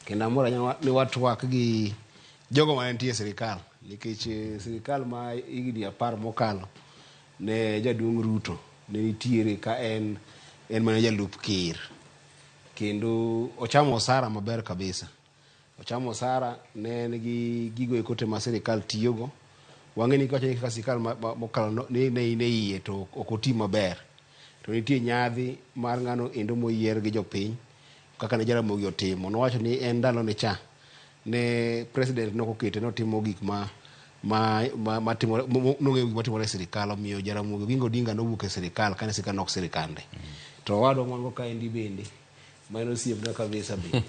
Kendo amora ni watwak gi jogo ma nitie sirikal nikech sirikal ma higni 10 mokalo ne jaduong' Ruto ne nitiere ka en mana jalup ker kendo ochamo osara maber kabisa. Ochamo osara ne en gi gigo ekote ma sirikal tiyogo. Wang'eni ka sirikal mokalo ne iye to ok oti maber. To nitie nyadhi mar ng'ano endo moyier gi jopiny kaka ne Jaramogi otimo. Nowacho ni en ndalo ne cha ne president nokokete notimo gik nong'eyo gik matimore e sirikal. Omiyo Jaramogi Oginga Odinga nowuok e sirikal kane sirikal nok sirikande. To wadwa mwango ka endi bende mano siepna kabisa be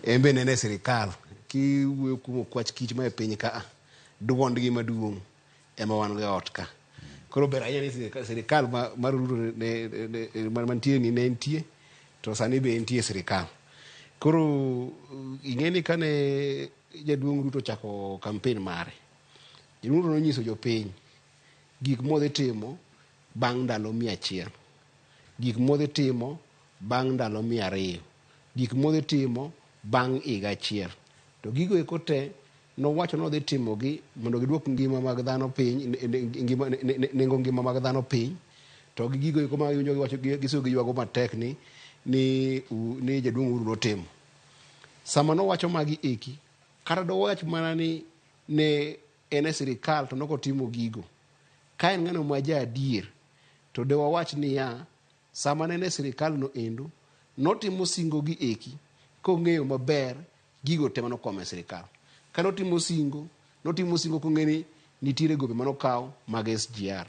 en be nene sirikal kiwuoyo kuom kwach kich ma e piny ka duondgi maduong' ema wan go ot ka. Koro ber ahinya ni sirikal mar Ruto mantie ni ne nitie to sani be nitie sirikal. Koro ing'eni kane jaduong' Ruto chako campaign mare, jaduong' Ruto nonyiso jopiny gik modhi timo bang' ndalo 100, gik modhi timo bang' ndalo 200, gik modhi timo bang' higa achiel. To gigo eko te nowacho ni odhi timogi mondo giduok ngima mag dhano piny, nengo ngima mag dhano piny. To gigo eko ma giwacho giso giywago matek ni jaduong' Uhuru notimo. Sama nowacho magi eki kata do wach mana ni ne en e sirikal to nokotimo gigo. Ka en ng'ano ma ja adier to de wawach niya sama ne en e sirikal no endo notimo singo gi eki kong'eyo maber gigo te manokome sirikal. Ka notimo singo kong'eni nitiere gope manokaw mag SGR.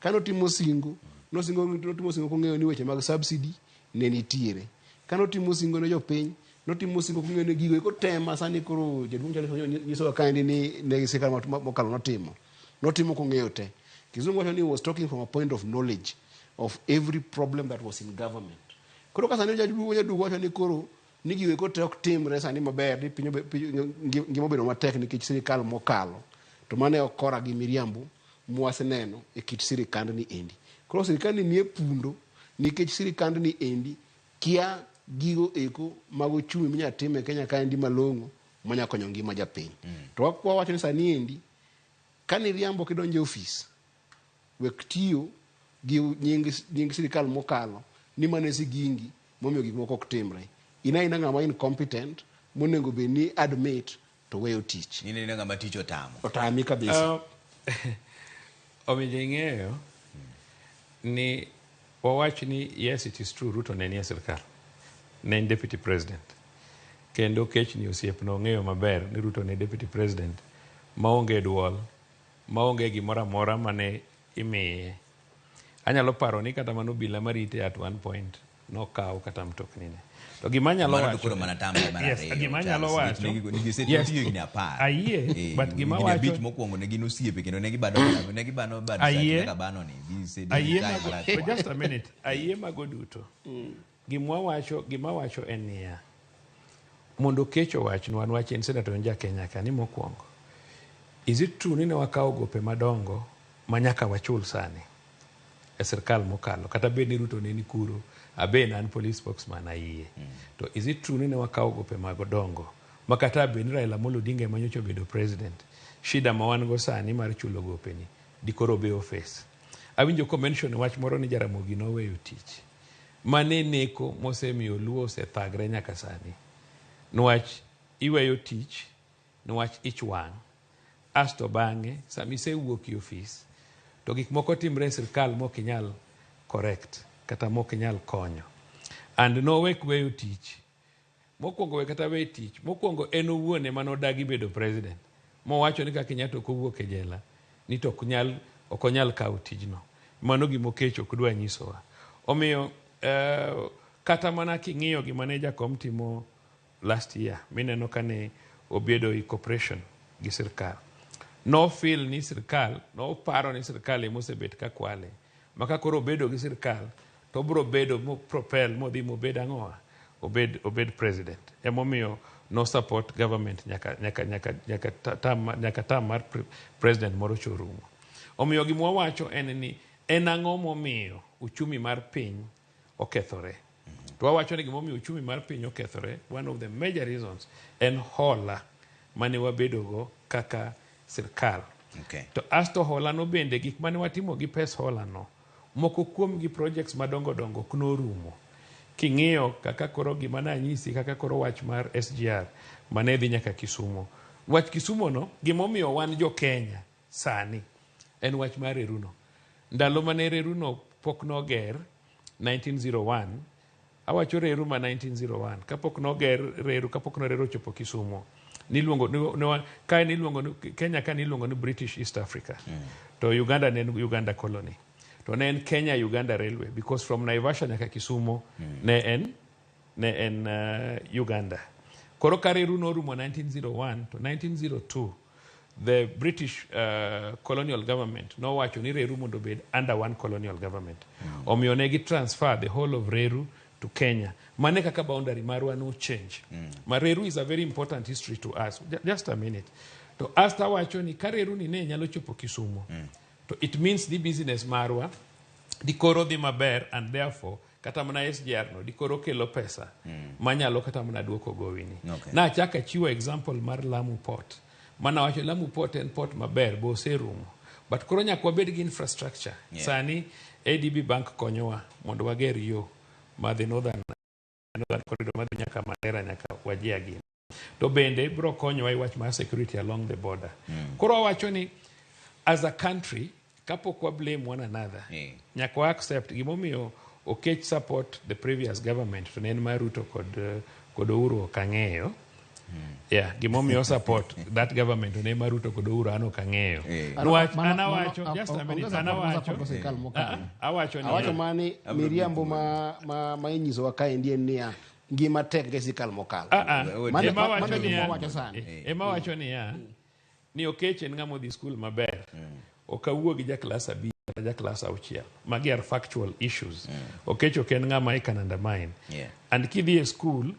Ka notimo singo kong'eyo ni weche mag subsidy ne nitiere. Ka notimo singo ne jopiny, notimo singo kong'eyo ni gigo eko tema sani koro jaduong' Charles nyisowa kaendi ni ne sirikal mokalo notimo kong'eyo te. Kizungu wacho ni was talking from a point of knowledge of every problem that was in government. Koro ka sani jaduong' wacho ni koro ni gigo eko te ok timre sani maber, ni ngima obedo matek nikech sirikal mokalo, to mane ok kora gi miriambo mwaseneno e kit sirikand ni endi. Koro sirikand ni e pundo nikech sirikand ni endi kia gigo eko mag ochumi minya time Kenya kaendi malong'o manya konyo ngima japiny. To wawacho ni sani endi ka ni riambo kidonjo e ofis wek tiyo gi nying sirikal mokalo ni mane sigingi momiyo gik moko ok timre. Ina ng'ama incompetent monego be ni admit to weyo tich. Ina ng'ama tich otamo. Otami kabisa. Omiyo ing'eyo ni wawach ni yes, it is true, Ruto ne nie sirikal, ne deputy president, kendo kech ni osiepno ong'eyo maber ni Ruto ne deputy president maonge duol, maonge gimoro amora mane imiye. Anyalo paro ni kata mano obila marite at one point nokaw kata mtokni ne. To gima nyalo wacho gima nyalo wacho ayie, but gima wacho mokwongo ne gin osiepe kendo ne gibano ni just a minute, ayie mago duto. Gima wacho en niya, mondo kech owachnwa wan wach en senator en ja Kenya ka ni mokwongo, is it true ni ne wakawo gope madongo manyaka wachul sani e sirkal mokalo, kata bed ni Ruto ne ni kuro, abe an police spokesman ayie. To is it true ni ne wakawo gope madongo makata bed ni Raila Amolo Odinga manyocha bedo president, shida ma wan go sani mar chulo gope ni dikoro be office. Awinjo ko mention wach moro ni Jaramogi noweyo tich mane neko mosemiyo luo osethagre nyaka sani. Nwach iweyo tich nwach ich wang', asto bang'e samise wuok e office to gik moko timre e sirkal mok inyal correct kata mok inyal konyo. And no wek weyo tich. Mokwongo we kata we tich. Mokwongo en owuon ema nodagi bedo president. Mowacho ni ka Kenyatta ok owuok e jela ni to ok onyal kawo tijno. Mano gima okech ok dwa nyisowa. Omiyo kata mana king'iyo gima ne jakom timo last year, mineno kane obedo i cooperation gi sirkal. No feel ni sirkal, no paro ni sirkal emosebet ka kwale. Maka koro obedo gi sirkal, to bro bedo mo propel modhi mobed ang'oa, obed president. Emomiyo no support government nyaka tam mar president moro chorumo. Omiyo gima wacho en ni en ang'o momiyo uchumi mar piny okethore. To wawacho ni gima omiyo uchumi mar piny okethore, one of the major reasons en hola mane wabedogo kaka sirkal. To asto hola no bende gik mane watimo gi pes hola no, moko kuom gi projects madongo dongo kuno rumo. King'iyo kaka koro gima na nyisi kaka koro wach mar SGR mane dhi nyaka Kisumo. Wach Kisumo no, gima omiyo wan jo Kenya sani en wach mar reru no. Ndalo mane reru no pok noger 1901, awacho reru ma 1901, kapok noger reru, kapok no reru chopo Kisumo. Kenya ka niluongo ni British East Africa. To Uganda ne Uganda colony. To ne en Kenya Uganda Railway, because from Naivasha nyaka Kisumo ne en Uganda. Koro ka reru no rumo 1901 to 1902, the British colonial government no wacho ni reru mondo bed under one colonial government. Omiyo ne gi transfer the whole of reru to Kenya. Mane kaka boundary marwa no change. Mareru is a very important history to us. Just a minute. To asta wacho ni kareru ni ne nyalo chopo Kisumo. To it means the business marwa di koro di maber, and therefore kata mana SGR no di koro kelo pesa manyalo kata mana duoko gowini. Na chaka chiwo example mar Lamu Port. Mana wacho Lamu Port en port maber bo serumo. But koro nyaka wabed gi infrastructure. Sani ADB Bank konyowa mondo wager yo madhi northern corridor madhi nyaka Mandera nyaka Wajir gini. To bende bro konyowa wach mar security along the border. Koro wacho ni as a country kapok wa blame one another, nyaka wa accept gimomiyo okech support the previous government to nen mar Ruto kod Uhuru Kang'eyo Yeah, gimomiyo support that government ne Maruto kod Uhuru an ok ang'eyo. Anawacho just a minute, awacho mani miriambo ma inyisowa kaendi en niya ngima tek ge sirikal mokalo. Ema wacho niya ni Okech en ng'ama odhi skul maber, ok awuo gi jaklas 5 kata jaklas 6. Magi are factual issues. Okech ok en ng'ama I can undermine. And kidhi e skul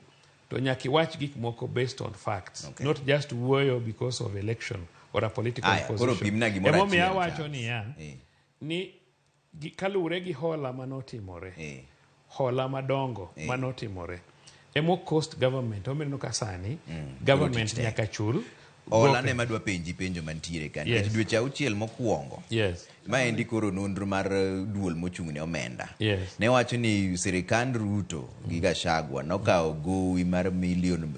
to nyaka iwach gik moko based on facts, not just wuoyo because of election or a political position. Emomiyo awacho niya ni kalure gi hola manotimore, hola madongo manotimore, emo cost government omenno ka sani government nyaka chul Ola ne madwa penjo mantiere kan. Yes. Dweche 6 mokwongo. Yes. Ma endi koro nonro mar duol mochung'ne omenda. Yes. Ne wacho ni sirikand Ruto gi Gachagua nokawo gowi mar bilion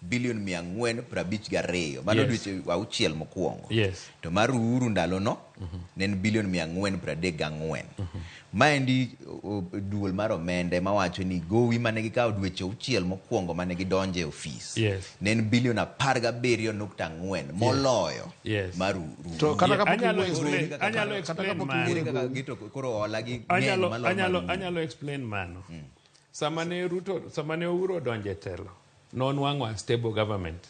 452. Mano dweche 6 mokwongo. Yes. To mar Uhuru ndalo no ne en bilion 434. Ma endi duol mar omenda ma wacho ni gowi mane gikawo dweche 6 mokwongo mane gidonje e ofis. Yes. Ne en bilion 17.4 moloyo mar Uhuru. To kata ka anyalo explain anyalo explain mano. Samane Uhuru donje telo non wangwa stable government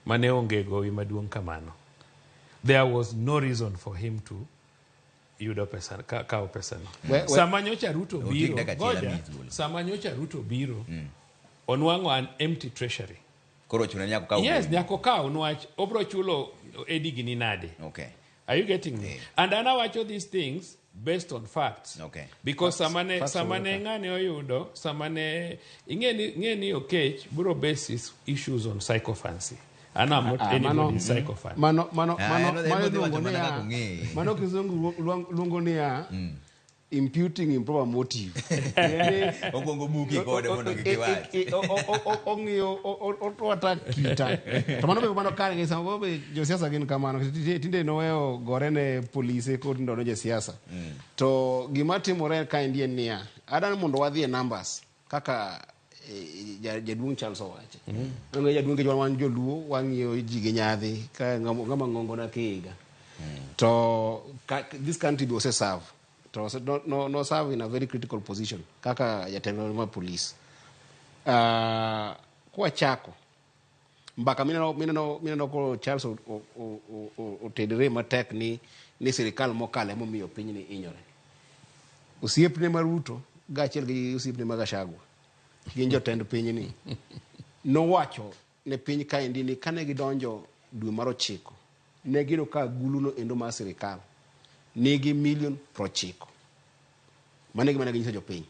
mane onge gowi maduong' kamano. There was no reason for him to yudo pesa kao pesa no. Samanyocha Ruto biro onwango an empty treasury. Koro chuna nyako kao. Yes, nyako kao nwach obro chulo edigini nade. Okay. Are you getting me? And I watch all these things based on facts. Okay. Because samane ngane oyudo, samane ngeni Okech buro basis issues on psychophancy. And I'm not anybody's psychopath. Mano kizungu lungo niya imputing improper motive. Ogongo buki kode mondo kikiwachi. Ong'iyo otwata kita. To mano kare gi sama bobe josiasa gin kamano. Tinde noweyo gore ne polise kod ndono josiasa. To gima timore kaendi en niya adan mondo wadhi e numbers kaka jaduong' Charles owacho. Jaduong' ke wan joluo wang'iyo ji gi nyadhi ka ng'ama ng'ongo na kiga. To this country be also serve. To no serve in a very critical position kaka jatelo ma police. Kwa chako mbaka mineno ko Charles otedre matek ni sirikal mokale momiyo piny ni inyore. Osiepne Maruto gachiel gi osiepne ma Gachagua gin jotend piny ni nowacho ne piny kaendi ni kane gidonjo dwe mar 9 ne gino ka guluno endo mar sirikal nigi milion 90. Mane gimana ginyiso jopiny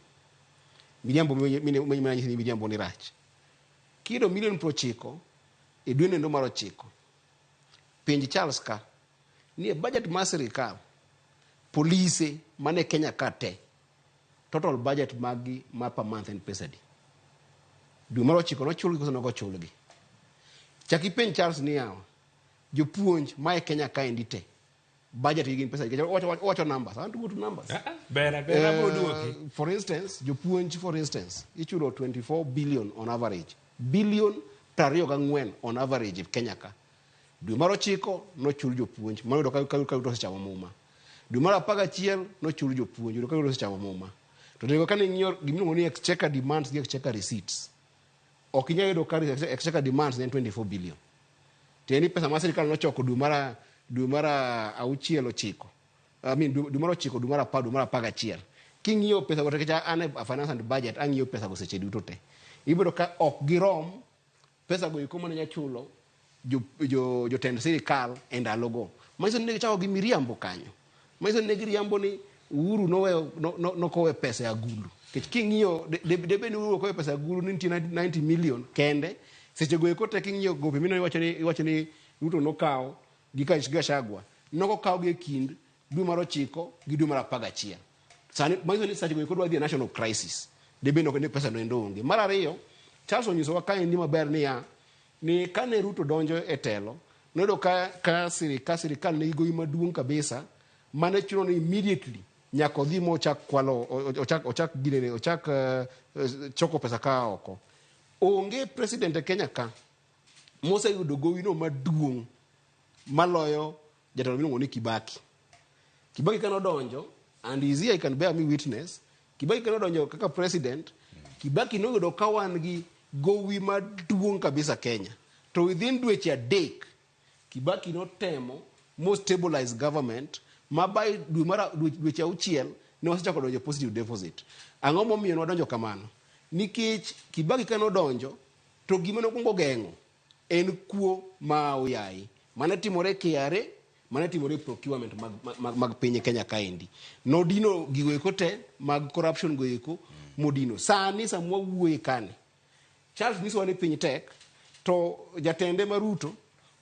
miriambo ni miriambo ni rach kido milion 90 e dwe endo mar 9 pinj Charles ka ni budget mar sirikal polise mane Kenya ka te total budget magi ma per month en pesadi dwe mar 9 no chulgi koso no chulgi chaki pinj Charles ni yawa jopuonj ma e Kenya ka endite budget gin pesa what numbers I want to go to numbers for instance jopuonj for instance ichulo 24 billion on average billion 24 on average in Kenya ka dwe mar 9 no chul jopuonj mondo ka yudo secha muma dwe mar 11 no chul jopuonj yudo ka yudo secha muma to nego kan ng'iyo gimino ni exchequer demands gi exchequer receipts okinya yudo ka exchequer demands en 24 billion teni pesa ma sirikal no choko dwe mar 9 I mean dwe mar 9 dwe mar 10 dwe mar 11 king'iyo pesa gote kecha ane finance and budget ang'iyo pesa go seche duto te ibiro ka ok girom pesa go iko mane nyachulo jotend sirikal endalogo maiso ne gichako gi miriambo kanyo maiso ne giriambo ni Uhuru no kowe pesa ya gulu king'iyo debe ni Uhuru kowe pesa ya gulu ni 90 million kende seche go iko te king'iyo gope mino iwacho ni Ruto no kawo gi Gachagua noko kawo gi kind dwe mar 9 gi dwe mar 11 sani maiso ni seche go iko dwa dhi national crisis debe no ne pesa no endo onge mar ariyo Charles onyiso wa kaendi maber ni kane Ruto donjo e telo nodo ka sirikal ne goyi maduong' kabisa mane chuno ni immediately nyako dhi mo chak kwalo ochak choko pesa ka oko onge president e Kenya ka moseyudo gowino maduong' maloyo jatelo miluongo ni Kibaki. Kibaki kanodonjo, and is here, I can bear me witness, Kibaki kanodonjo kaka president, Kibaki noyudo ka wan gi gowi maduong' kabisa Kenya. To within dweche adek, Kibaki notemo mo stabilize government, ma by dweche auchiel ne wasechako donjo positive deficit. Ang'o momiyo nwadonjo kamano? Nikech Kibaki kanodonjo, to gima nokwongo geng'o en kuo ma oyayi. Mane timore KRA, mane timore procurement mag piny Kenya kaendi. Nodino gigo eko te mag corruption go eko modino. Sani samwa wuoye kane. Charles nyisowa ni piny tek, to jatende Maruto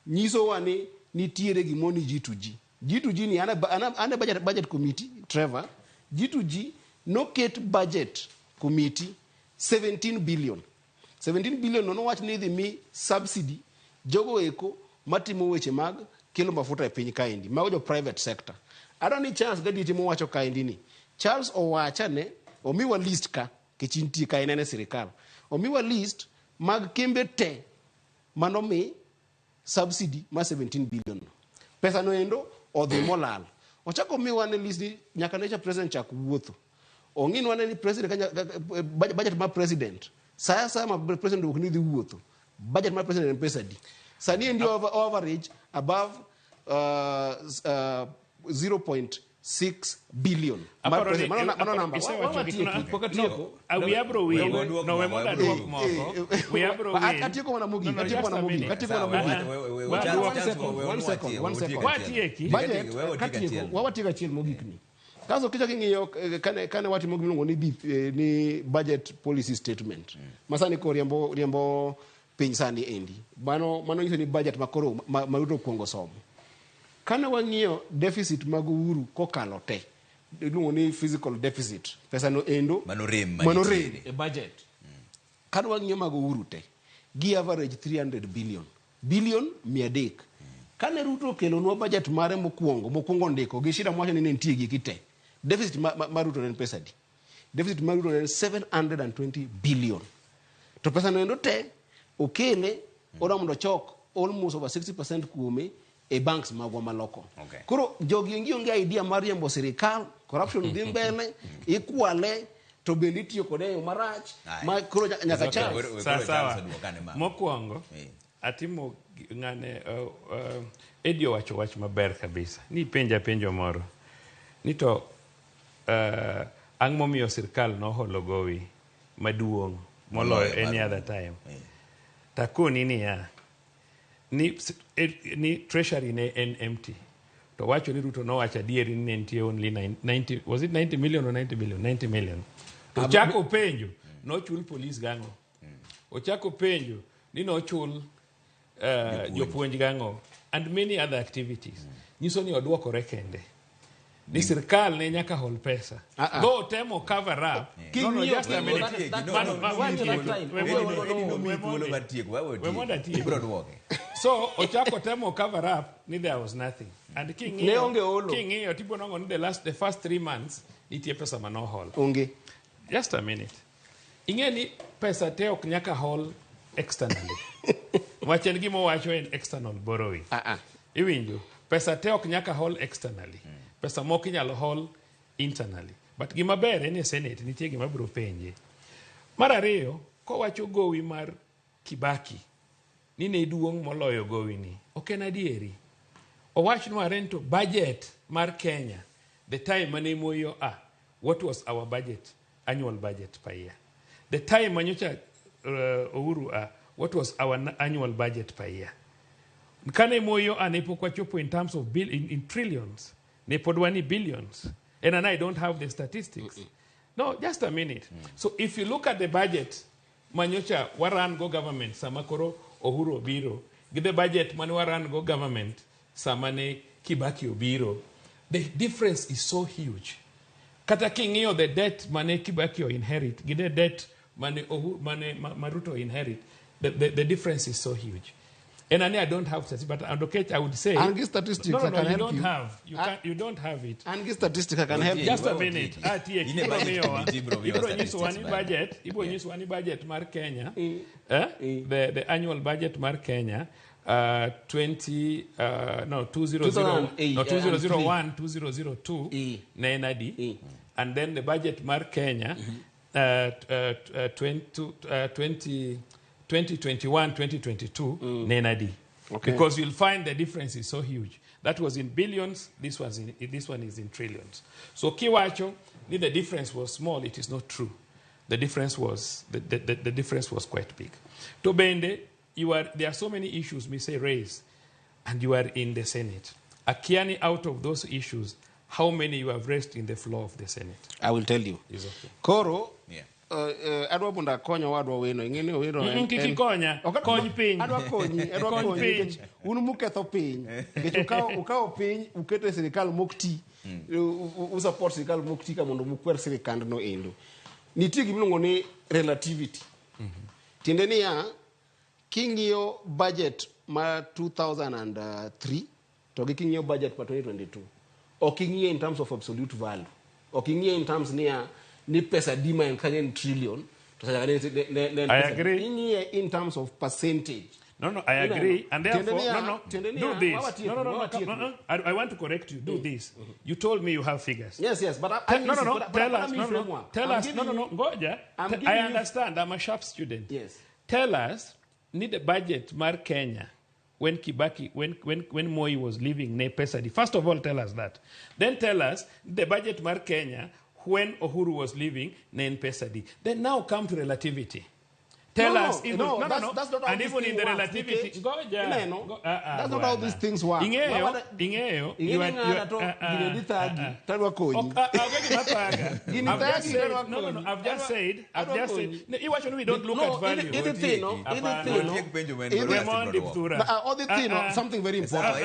nyisowa ni nitiere gimo ni G2G. G2G ni ane budget committee, Trevor. G2G noket budget committee 17 billion. 17 billion no wach ni dhi mi subsidy jogo eko matimo weche mag kelo mafuta e piny kaendi, mago jo private sector. Ada ni Charles gadi timo wacho kaendi ni. Charles owacha ne omiwa list ka kichinti ka enene sirikal. Omiwa list mag kembe te manomi subsidy ma 17 billion. Pesa no endo odhi molal. Ochako miwa ne list ni nyaka necha president chak wuotho. Ong'inwa ne ni president budget ma president. Saya ma president ok ni dhi wuotho. Budget ma president en pesa di. Sani endi average above 0.6 billion. Kaso kicha king'iyo kane watimo gimiluongo ni budget policy statement. Masani ko riembo piny sani endi. Mano nyiso ni budget makoro Maruto kuongo somo. Kane wang'iyo deficit mag Uhuru kokalo te, iluongo ni physical deficit, pesa no endo manorem e budget. Kane wang'iyo mag Uhuru te, gi average 300 billion 300. Kane Ruto okelonwa budget mare mokwongo ndiko gi shida mwacho ni nitie gi kite. Deficit mar Ruto en pesa di. Deficit mar Ruto en 720 billion. To pesa no endo te okele ora mondo chok almost over 60% kuome e banks magwa maloko. Okay. Koro jogi onge idea mar riembo sirikal, corruption dhi mbele, ikwale to bende itiyo kode yo marach, ma koro nyaka chal. Sawa. Mokwongo atimo ng'ane Edio wacho wach maber kabisa. Ni penjo moro. Ni to ang' momiyo sirikal noholo gowi maduong' moloyo any other time. Takoni niya, ni treasury ne en empty. To wacho ni Ruto nowacho adieri ni nitie only 90, was it 90 million or 90 billion? 90 million. To chako penjo, nochul police gang'o. Ochako penjo, ni nochul jopuonj gang'o, and many other activities. Nyiso ni odwokore kende. Ni sirikal ne nyaka hol pesa. Go temo cover up. No, just a minute. So, ochako temo cover up, ni there was nothing. And King Iyo, tipo nongo ni the first 3 months, nitie pesa mano hol. Just a minute. Inge ni pesa te ok nyaka hol externally. Wachen gimo wacho en external borrowing. Iwinjo, pesa te ok nyaka hol externally. Pesa moko inyalo hol internally. But gima ber en e Senate nitie gima biro penje. Mar ariyo, kowacho gowi mar Kibaki, ni ne duong' moloyo gowi ni. Ok en adieri. Owachnwa rento budget mar Kenya, the time mane moyo what was our budget, annual budget per year. The time manyocha Uhuru what was our annual budget per year. Kane moyo ne pok wachopo in terms of in trillions. Ne podwani billions. And I don't have the statistics. No, just a minute. So if you look at the budget, manyocha waran go government, samakoro Uhuru obiro, give the budget man waran go government, samane Kibaki obiro, the difference is so huge. Kata king'iyo the debt mane Kibaki inherit, give the debt mane Maruto inherit, the difference is so huge. And I don't have statistics, but I would say... And give statistics, no, I can you help don't you. have. You don't have it. And give statistics, I can help you. Just a minute. Ibro budget mar Kenya. The annual budget mar Kenya. 2001, 2002, NAND. And then the budget mar Kenya, 2021, 2022, NAND. Okay. Because you'll find the difference is so huge. That was in billions, this one is in trillions. So Kiwacho, if the difference was small, it is not true. The difference was the difference was quite big. To Bende, there are so many issues we say raise, and you are in the Senate. Akiani, out of those issues, how many you have raised in the floor of the Senate? I will tell you. Is okay. Koro, adwa bunda konyo wadwa wino ingene wino kiki konya kony piny adwa konyi un muketho piny nikech ukawo piny ukete sirikal mokti u support sirikal mokti ka mondo mukwer sirikand no endo nitie gimiluongo ni relativity tiende niya king'iyo budget ma 2003 to gi king'iyo budget ma 2022 ok ing'iye in terms of absolute value ok ing'iye in terms niya ni pesa dima en kanyen trillion to I agree in terms of percentage. No, I agree. And therefore, do this. No. I want to correct you. Do this. You told me you have figures. Yes, but tell us. Ngoja. I understand. I'm a sharp student. Yes. Tell us, need a budget mar Kenya when Kibaki, when Moi was living ne pesa. First of all, tell us that. Then tell us the budget mar Kenya when Uhuru was living, Nen Pesadi. Then now come to relativity. Tell us. That's not how and even in the works, relativity. That's not how these things work. Ingeo. I've just said. We don't look at value. Something very important.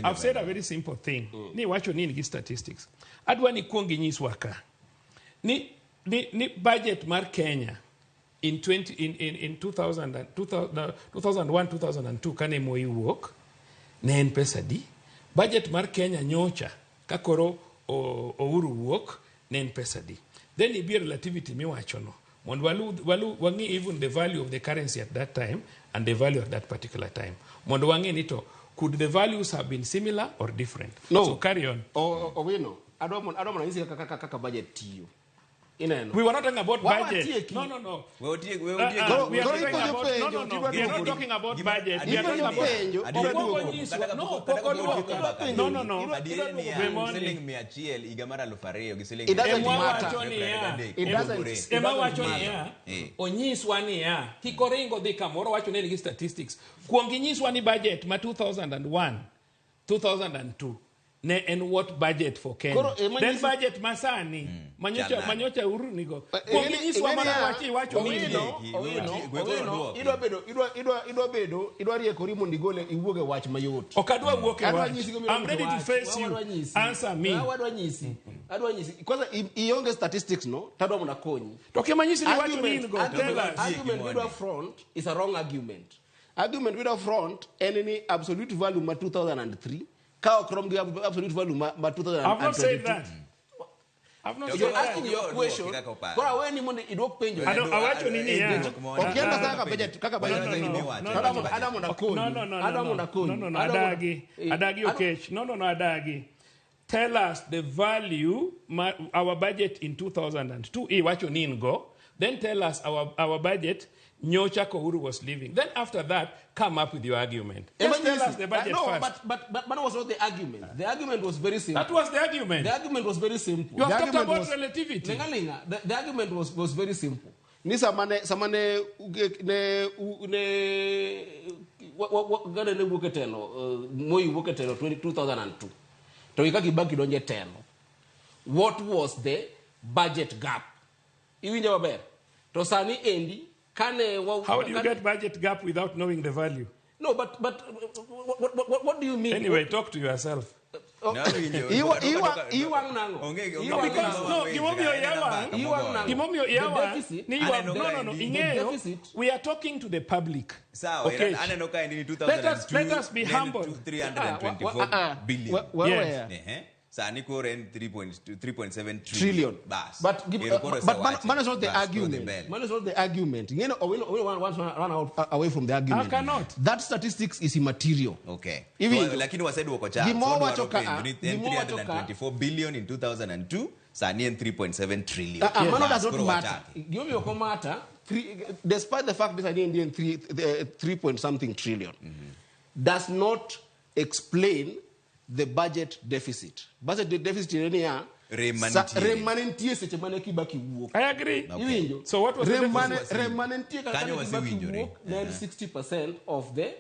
I've said a very simple thing. Ni wacho nini statistics. Adwa ni kuongi nyiswaka. Ni budget mar Kenya in 2001 2002 kane Moi wuok ne en pesa di. Budget mar Kenya nyocha kakoro Uhuru wuok ne en pesa di. Then it be relativity miwacho no. Mondo wangi even the value of the currency at that time and the value at that particular time. Mondo wangi nito could the values have been similar or different? No. So carry on. Owino, I don't want to see kaka budget to you. We were not talking about budget. No. We are not talking about budget. We are talking about statistics. Budget ma 2001, 2002. And what budget for Kenya? Then budget masani. Manyocha uru nigo. I'm ready to face you. Answer me. Because ionge statistics no. Tadwa muna konyi. Argument with a front is a wrong argument. Argument with a front any absolute value ma 2003. Absolute value, I've not said that. You're asking your question. I want you to Adagi. Tell us the value, our budget in 2002. What you need go. Then tell us our budget. Nyocha Uhuru was leaving. Then after that, come up with your argument. Just tell us the budget first. But that was not the argument. The argument was very simple. That was the argument. The argument was very simple. You have talked about relativity. The argument was very simple. Ni samane gane ne wuketelo Moi wuketelo 2002. To ikakibaki donje telo. What was the budget gap? Iwinja maber. To sani endi how do you get budget gap without knowing the value? No, but what do you mean? Anyway, talk to yourself. Iwang nango. We are talking to the public. Okay. Let us be humble. 324 billion. Yes. Saniko ran 3.7 trillion. Bas. But man is not the argument. Man is not the argument. You know, we want to run out away from the argument. I cannot. That statistics is immaterial. Okay. Even lakini wasaid wako cha. 324 billion in 2002, Sanien 3.7 trillion. Man does not matter. You know, matter. Despite the fact that I didn't 3 point something trillion, does not explain the budget deficit. Budget deficit in any remanentie seche mane Kibaki wuok. I agree. Okay. So what was remanentie kaka Kibaki wuok 60% of the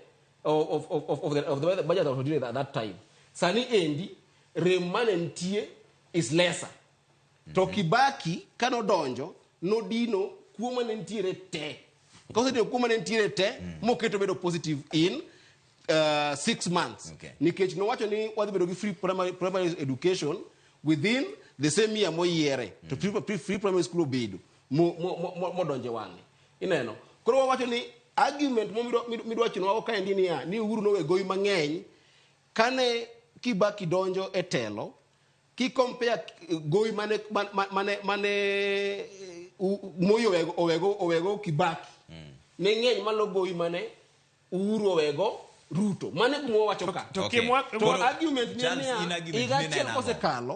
budget that was doing at that time. Sani endi remanentie is lesser. To Kibaki kano donjo no dino kuma nentiere te. Because the kuma nentiere te moketo bedo positive in 6 months. Okay. Nikech no wacho ni wadhi bedo gi free primary education within the same year mo yiere to free primary school bedo mo donje wange. Ineno. Koro wacho ni argument mo midwacho no ka endi ni Uhuru no we goyi mang'eny kane Kibaki donjo e telo ki compare goyi mane moyo owego Kibaki ne ng'eny malo goyi mane Uhuru owego Ruto. Mane kumo wacho ka. To argument ni igachiel kosekalo.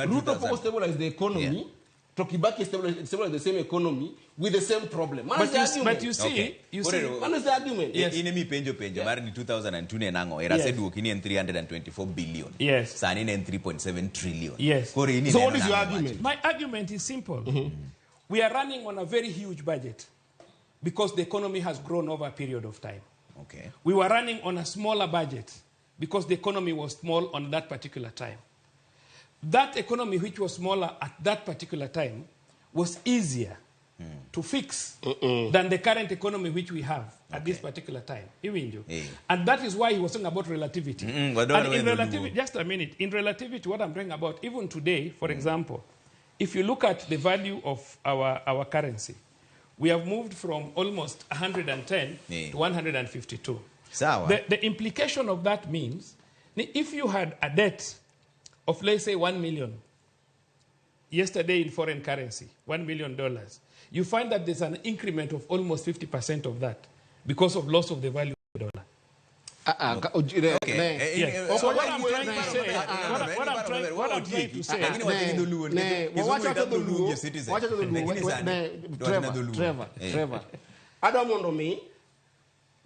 Ruto poko stabilize the economy. To Kibaki stabilize the same economy with the same problem. But you see, man is the argument. Yes. Inemi penjo. Mari ni 2002 ne nango. Era said work in 324 billion. Yes. Sani in 3.7 trillion. Yes. So what is your argument? My argument is simple. We are running on a very huge budget because the economy has grown over a period of time. Okay. We were running on a smaller budget because the economy was small on that particular time. That economy which was smaller at that particular time was easier to fix than the current economy which we have at this particular time. And that is why he was talking about relativity. And in relativity, just a minute, in relativity, what I'm talking about, even today, for example, if you look at the value of our currency, we have moved from almost 110 to 152. The implication of that means, if you had a debt of, let's say, 1 million, yesterday in foreign currency, $1 million, you find that there's an increment of almost 50% of that because of loss of the value of the dollar. Okay. So what I'm trying to say, what I'm trying to say, Trevor. Adamondo me,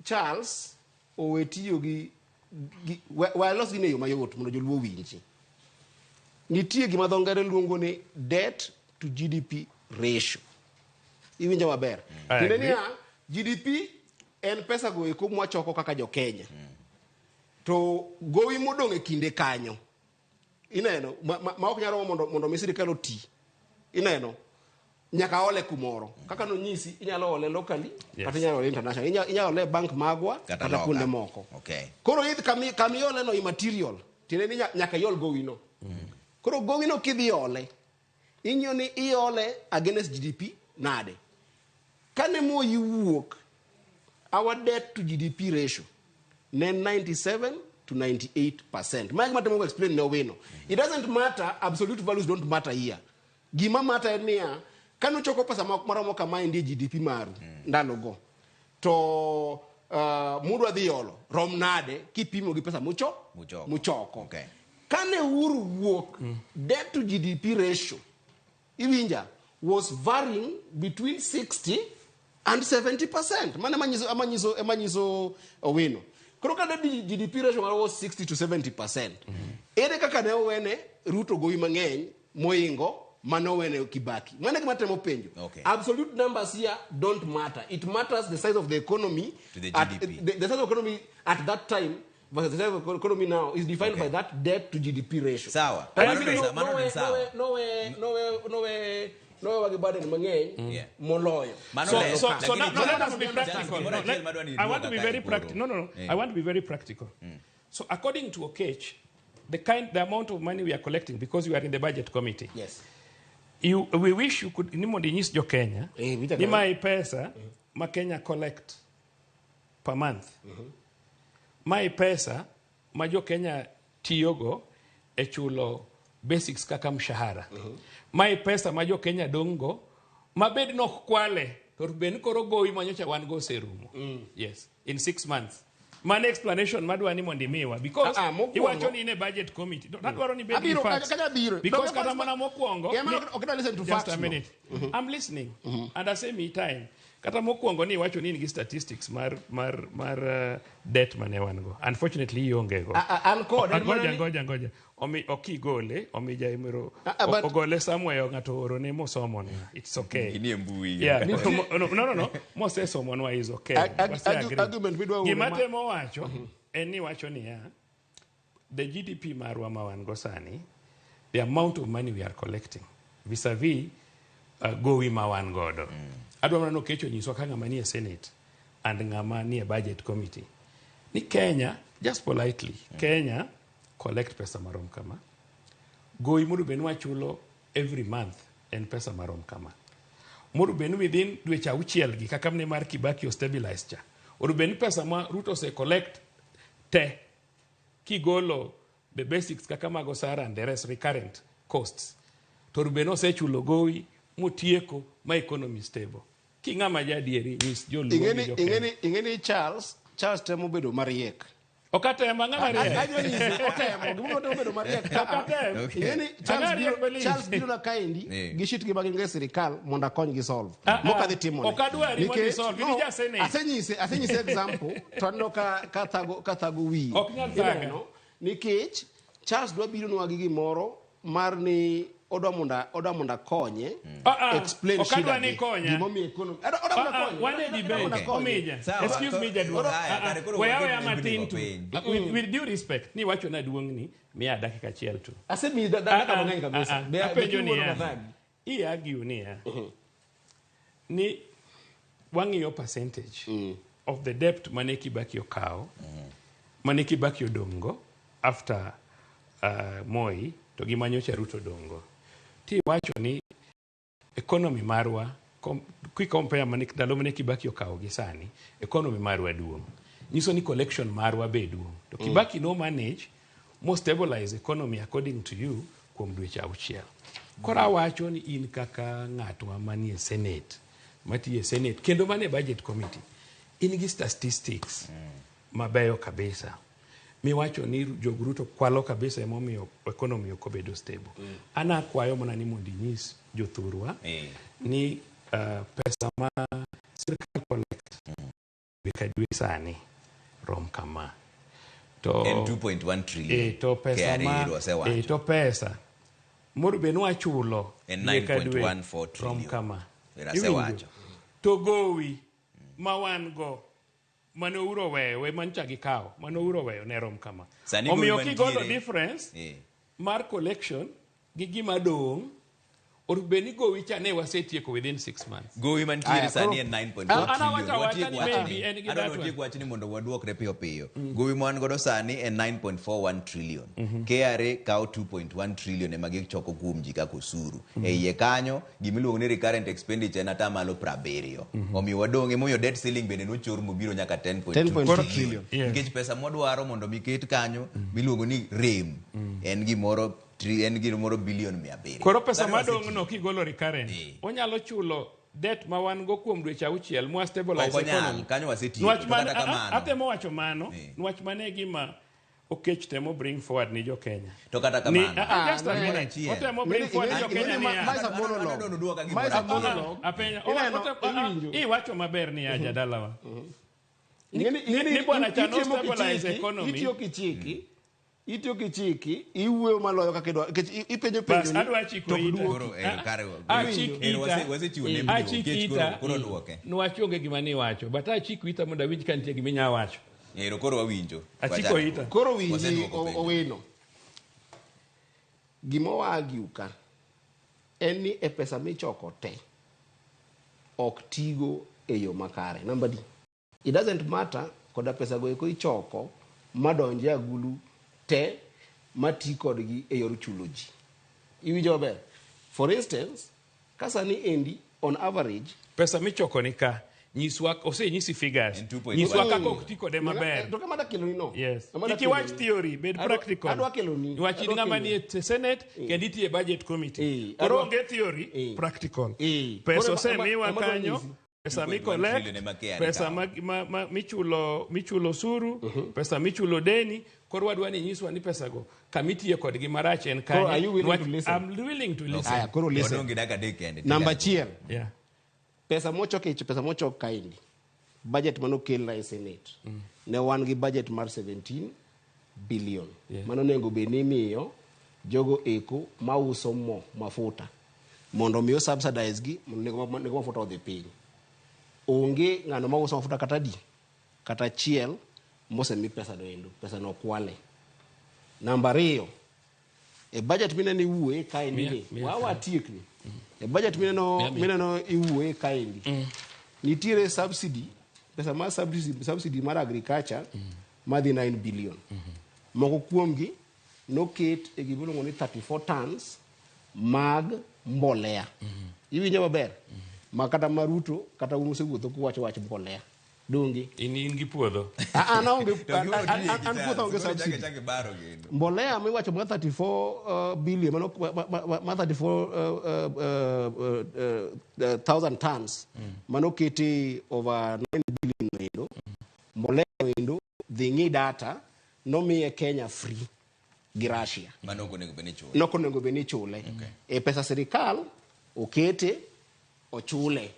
Charles, owetiyo gi walos gi neyo mayot mondo joluo winji. Nitie gima dho ngere luongo ni debt to GDP ratio. Iwinjo maber. Kinde niya, GDP en pesa go eko mwachoko kaka jo Kenya. To gowi modong e kinde kanyo. Ineno, ma ok nyalo mondo Misri kalo ti. Ineno, nyaka ole kumoro. Kaka no nyisi, inyalo ole locally, kata inyalo ole international. Inyalo ole bank magwa, kata kunde moko. Okay. Koro hit kami ole no immaterial. Tine ni nyaka yol gowi no. Koro gowi no kidhi ole. Inyo ni iole against GDP nade. Kane mo yiwuok, our debt to GDP ratio, 97 to 98%. Mike will explain no way no. It doesn't matter, absolute values don't matter here. Gima matter niya, kanu choko pesa maramo kama indi GDP maru, ndalo go. To mudu adhi yolo, romnade, kipimo gi pesa muchoko. Okay. Kane Uhuru wuok, debt to GDP ratio, Iwinja, was varying between 60 and 70%. Mane amanyiso owino. Koro kada GDP ratio was 60 to 70%. Ere kaka ne owene Ruto gowi mang'eny moingo mane owene Kibaki. Mane gima temo penjo. Okay. Absolute numbers here don't matter. It matters the size of the economy. To the GDP. The size of the economy at that time versus the size of the economy now is defined by that debt to GDP ratio. Sawa. No wagibade mang'eny moloyo. So now let us be practical. I want to be very practical. I want to be very practical. So according to Okech, the amount of money we are collecting, because we are in the budget committee. Yes. We wish you could nimondinyis jo Kenya. Ni mai pesa ma Kenya collect per month. Mai pesa ma jo Kenya tiyogo e chulo basics kaka mshahara. Mai pesa ma jo Kenya dongo mabed nok kwale to ben koro gowi manyocha wan go serumo. Yes, in 6 months. My explanation madwa ni mondimiwa because iwacho ni in a budget committee. That waro ni baby facts. Because kata mana mokwongo. Listen to just facts. Just a minute. I'm listening. And I say me time. Kata mokwongo ni iwacho ni ngi statistics mar debt mane wan go. Unfortunately yonge go. Ngoja. Oki gole, omi jaimero. Ogole somewhere ngato oro ne mosomo ne. It's okay. Ini mbui. Yeah. No. Mo say someone why is okay. Argument vidwa Gimatemo wacho eni wacho ni ya the GDP marwa ma wan go sani, the amount of money we are collecting vis-a-vis gowi ma wan godo. Adwa no kecho nyiso ka ngama ni e Senate and ngama ni e budget committee. Ni Kenya, just politely, Kenya collect pesa marom kama. Gowi muru benwa chulo every month en pesa marom kama. Muru benu within dweche auchiel gi kaka mne mar Kibaki o stabilize cha. Urubeni pesa ma Ruto se collect te kigolo the basics kaka mago sara and the rest recurrent costs. To rubeno se chulo gowi mutieko ma economy stable. Kingama jadieri nis jo luo ingeni Charles temo bedo mariek. Okatema ngama riek. Otemo gimoto bedo mariek. Ingeni Charles biro na kaendi gishit gi bagenge sirikal monda kony gi solve. Moka dhi timo. Okadwari mondo solve ni ja Senate. Asenyise example to ando ka thago wi. Ok nyal Nikech Charles dwa biro nwa gi gimoro mar ni odwa monda konye explain shida gimo mi economy one debate omija excuse me jadwa wewe ama tintu with due respect ni wacho na duongni mia dakika achiel tu asemi dakika mang'eny kabisa apenjo ni hii argue ni wangiyo percentage of the debt mane Kibaki okao mane Kibaki odongo after Moi to gimanyocha Ruto dongo. Ti wacho ni economy marwa qui compare ndalo mane Kibaki okao gi sani economy marwa duong. Nyiso ni collection marwa be duong. To Kibaki no manage more stabilize economy according to you kuom dweche auchiel. Kora wacho ni in kaka ng'ato manie Senate matiye Senate kendo mane budget committee in gi statistics mabeyo kabisa. Mi wacho ni jogruto kwalo kabisa emomiyo economy okobedo stable. Ana kwayo mana ni mondo nyis jothurwa ni pesa ma sirkal collect bikadwe sani rom kama. To 2.1 trillion. To pesa ma to pesa moro benu achulo en 9.14 trillion. Rom kama. Wacho. To gowi ma wan go mano uro wewe mancha gikao mano uro wewe ne rom kama omiyo kigolo difference mar collection gi gima dong orbeni gowi cha ne wasetieko within 6 months gowi mantiere sani en 9.4 trillion adwa wacho ni mondo waduokre piyo gowi man godo sani en 9.41 trillion KRA kao 2.1 trillion ema gichoko kuom ji kaka osuru iye kanyo gimiluongo ni recurrent expenditure en atamalo 70 omiyo wadonge moyo debt ceiling bende nochor mobiro nyaka 10.2 trillion nikech pesa modwaro mondo miket kanyo miluongo ni rem en gimoro bilion 700. Koro pesa madong no kigolo recurrent. Onyalo chulo debt ma wan go kuom dweche auchiel mo stabilize economy. Kanyo wasetiyo kata kamano. Atemo wacho mano, nwach mane gima Okech temo bring forward ni jo Kenya. To kata kamano. Just a minute. Otemo bring forward ni jo Kenya ni Maisa monologue. Apenya. Hii wacho maber ni aja dalawa. Ni bwana chano stabilize economy. Itio kichiki iwuoyo maloyo kaka idwa ipenjo bas adwa chiko koro duoke nwachonge gima ni wacho but achiko ita mondo awinj kan tie gima nya wacho koro wawinjo achiko ita koro winji owino gima wagiuka en ni e pesa michoko te ok tigo e yo makare. Number D, it doesn't matter koda pesa go eko ichoko madonje agulu te mati kodgi e yor chulo ji. Iwinjo maber. For instance, kasani endi on average pesa michoko ni ka nyiswa nyisi figures nyiswa kako okti kode maber to kama da kelo ni no yes ikiwach theory bed practical adwa kelo ni wach ni ngama ni e senate kendi tie budget committee koro onge theory practical pesa osemiwa kanyo pesa mi collect pesa michulo suru pesa michulo deni koro wadwa ni nyiswa ni pesa go kamitie kodgi marach en kanyo I'm willing to listen. Aya koro listen number 1 yeah pesa mochok kaindi budget mano kel na senate ne wan gi budget mar 17 billion mano nengo be ni miyo jogo eko mauso mafuta mondo miyo subsidize gi nego mafuta odhi piny. Onge ng'ano mauso mafuta kata chiel mosemi pesa do endo, pesa no kwale. Number 2 e budget minene wuoye kaindi wawa tiekni e budget mineno iwuoye kaindi nitiere subsidy pesa ma subsidy mar agriculture madhi 9 billion moko kuomgi noket e gimiluongo ni 34 tons mag mbolea iwinjo maber ma kata maruto kata usewuotho kuwacho wach mbolea donge in gi puodho naonge an puodho onge subsidy mbolea miwacho ma 34 billion ma 34,000 tons mano kete over 9 billion endo mbolea endo dhi ngi data no miye Kenya free gi Russia manoko nego beni chule e pesa serikal okete ochule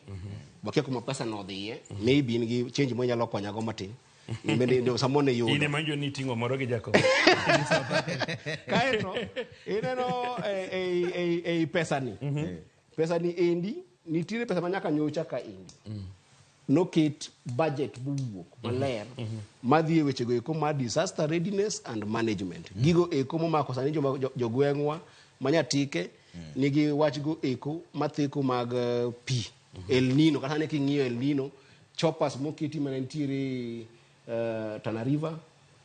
bakia kuma pesa no dhiye maybe in gi change mo nyalo konya go matin bende ndio samone yudo ine manjo ni tingo moro gi Jacob kaeto ineno pesa ni endi nitire pesa manyaka nyocha ka endi noket budget buwuok maler madhi e weche go eko ma disaster readiness and management gigo eko momako sani jogweng'wa manyatike nigi wach go eko matheko mag pi El Nino kata ne king'iyo El Nino choppers moketi manentiere Tana River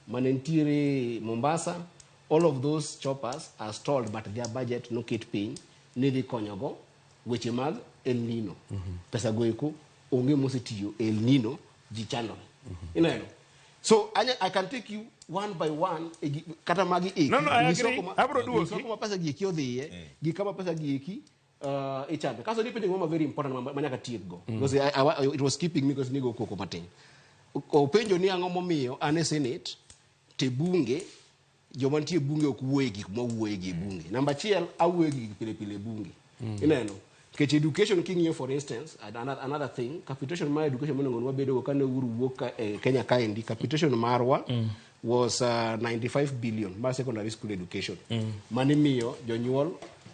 manentiere Mombasa all of those choppers are stalled but their budget no ket piny nidhi konyogo weche mag El Nino pesa go eko onge mosetiyo El Nino ji chandore ineno so I can take you one by one kata magi eki no I agree abro duoki kuma pesa gi eki odhiye gi kama pesa gi eki ichande kaso ni penjo ngoma very important manyaka tiek go because it was keeping me because nigo koko matin o penjo ni ang'o momiyo ane senate te bunge joma nitie bunge ok wuoye gik mawuoye gi bunge number 1 awuoye gik pile bunge ineno Kechi education king for instance another thing capitation my education monego wabedo kane uru wuok Kenya kaendi capitation marwa was 95 billion mar secondary school education mani miyo jonyuol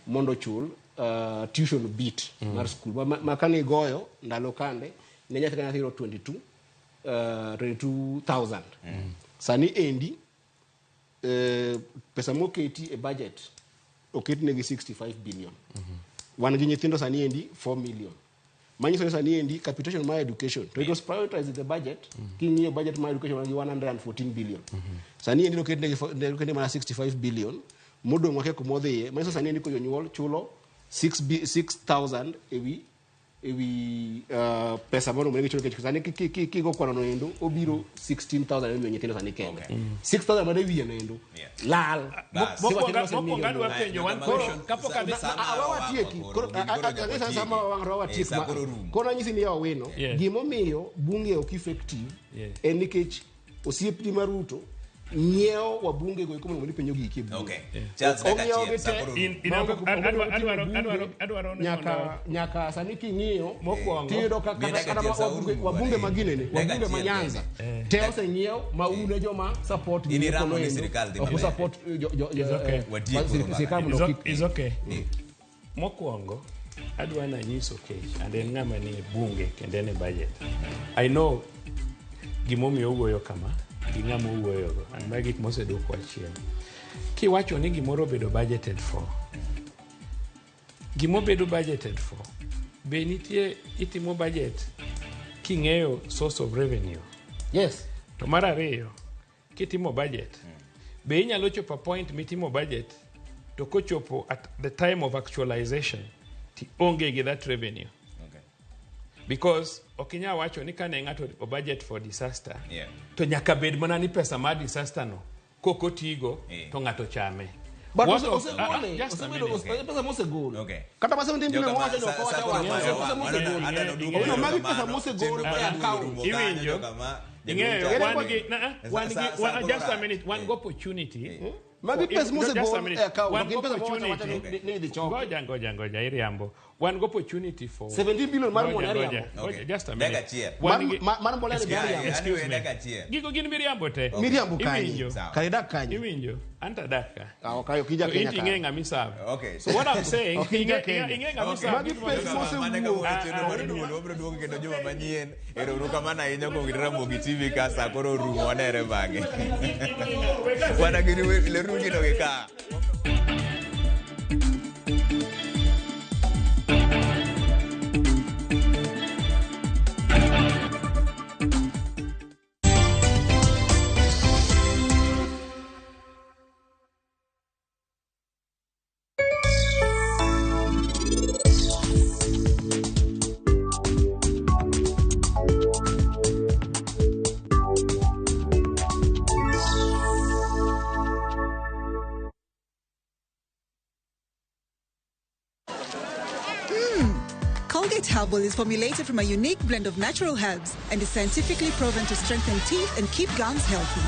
mondo chul tuition bit mar school makani goyo ndalo kande ne nyathi kana 22,000 sani endi pesa moketi e budget oketi negi 65 billion wan gi nyithindo sani endi 4 million manyiso sani endi capitation my education to it was prioritized the budget kingiyo budget my education was 114 billion sani endi oketi negi mana 65 billion modong wake kumodhiye manyiso sani endi ko jonyuol chulo 6,000 ewi pesa mono mwenye chulo kechi sani kigo kwano no endo obiro 16,000 ewi nyithindo sani kende 6,000 made wiye no endo lal mokwongadu wapenjo one question kapo awawatieki sama wawatieki kono nyisi ni wino gimomiyo bunge ok effective en nikech osiepni maruto nyeo wabunge go ikomo ni penyo giki okay Charles nyaka sani king'iyo mokwongo tiyudo kaka wabunge magine ni wabunge manyanza teo se nyeo maune joma support ini ramo ni serikali dhi support is okay mokwongo adwa na nyiso kech and en ng'ama ni bunge kendo ne budget I know gimomiyo wuoyo kama ng'ama wuoyogo and magi gik mosedoko achien kiwacho ni gimoro bedo budgeted for be nitie itimo budget king'eyo source of revenue yes to mar ariyo kitimo budget be inyalo chopo point mitimo budget to kochopo at the time of actualization ti onge gi that revenue. Because okinya wacho ni kane ng'ato o budget for disaster to nyaka bed mana ni pesa ma disaster no koko tigo to ng'ato chame. But also just a minute. Pesa mose goal. Okay. Kata basa 17 billion wacha ndio kwa wacha. Pesa mose goal. Una magi pesa mose goal account. Iwinjo. Just a minute. One opportunity. Magi pesa mose goal account. One opportunity. Ngoja iriambo. One opportunity for 17 billion mar mo iriambo. Just a minute. Mar mo iriambo. Excuse me. Gigo gin miriambo te. Miriambo kanyo. Kaida kanyo. Iwinjo. Anta daka. Okay, ukija Kenya. So ingenga misava. Okay. So what I'm saying, ingenga misava. Magi pesa mose goal. Obro duogo kendo joma manyien. Ero kamana ahinya kuom Ramogi TV ka sa koro rumo wanere bange. Wana gini le rugi no ka. Herbal is formulated from a unique blend of natural herbs and is scientifically proven to strengthen teeth and keep gums healthy.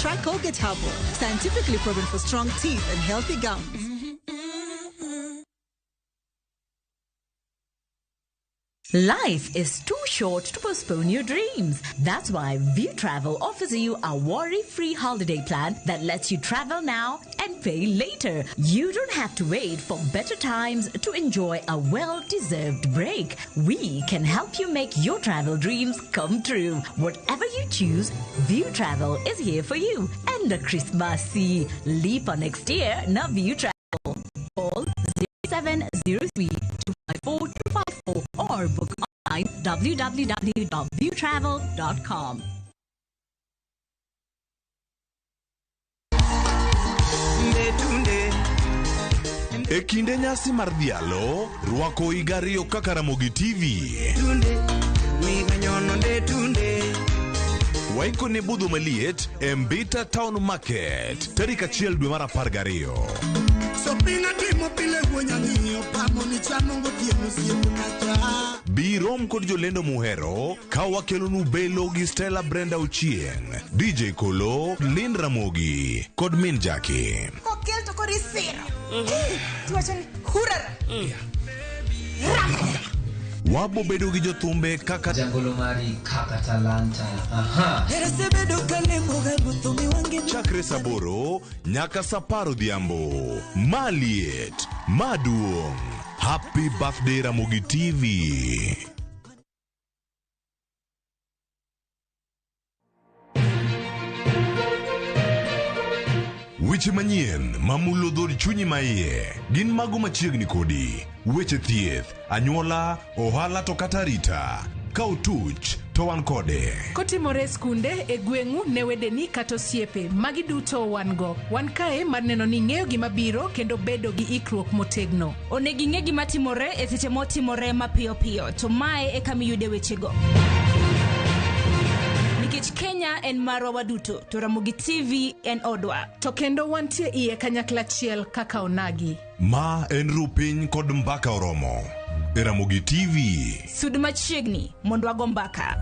Try Colgate Herbal, scientifically proven for strong teeth and healthy gums. Life is too short to postpone your dreams. That's why View Travel offers you a worry-free holiday plan that lets you travel now and pay later. You don't have to wait for better times to enjoy a well-deserved break. We can help you make your travel dreams come true. Whatever you choose, View Travel is here for you. And a Christmassy leap on next year, na View Travel. Call 0703 254 254 or book online www.viewtravel.com. E kinde nyasi mar dhialo, rwako igariyo kaka Ramogi TV. Waiko ne budho maliet e Mbita Town Market, tarik 1 dwe mar 12. Birom kod jolendo muhero, ka wakelonu Belo gi Stella Brenda Ochieng, DJ Kolo, Lin Ramogi, kod Min Jackie. Kokel to korisira. Tuwachoni hurara. Wabo bedo gi jothumbe kaka Jangolo mari kaka talanta. Chakre saboro nyaka saparo dhiambo. Maliet, maduong. Happy birthday Ramogi TV. Weche manyien mamulo dhod chunyi maiye gin mago machiegni kodi. Weche thieth, anyuola, ohala to kata rita. Ka utuch to wan kode. Kotimore skunde e gweng'u ne wedeni kata osiepe magi duto wan go. Wan kae mar neno ni ng'eyo gima biro kendo bedo gi ikruok motegno. Onego ing'e gima timore e seche motimore mapiyo piyo to mae e kama iyude wechego. Nikech Kenya en marwa waduto to Ramogi TV en odwa. To kendo wantie iye kanyakla achiel kaka onagi. Ma en rupiny kod mbaka oromo. E Ramogi TV. Sud machiegni mondo wago mbaka.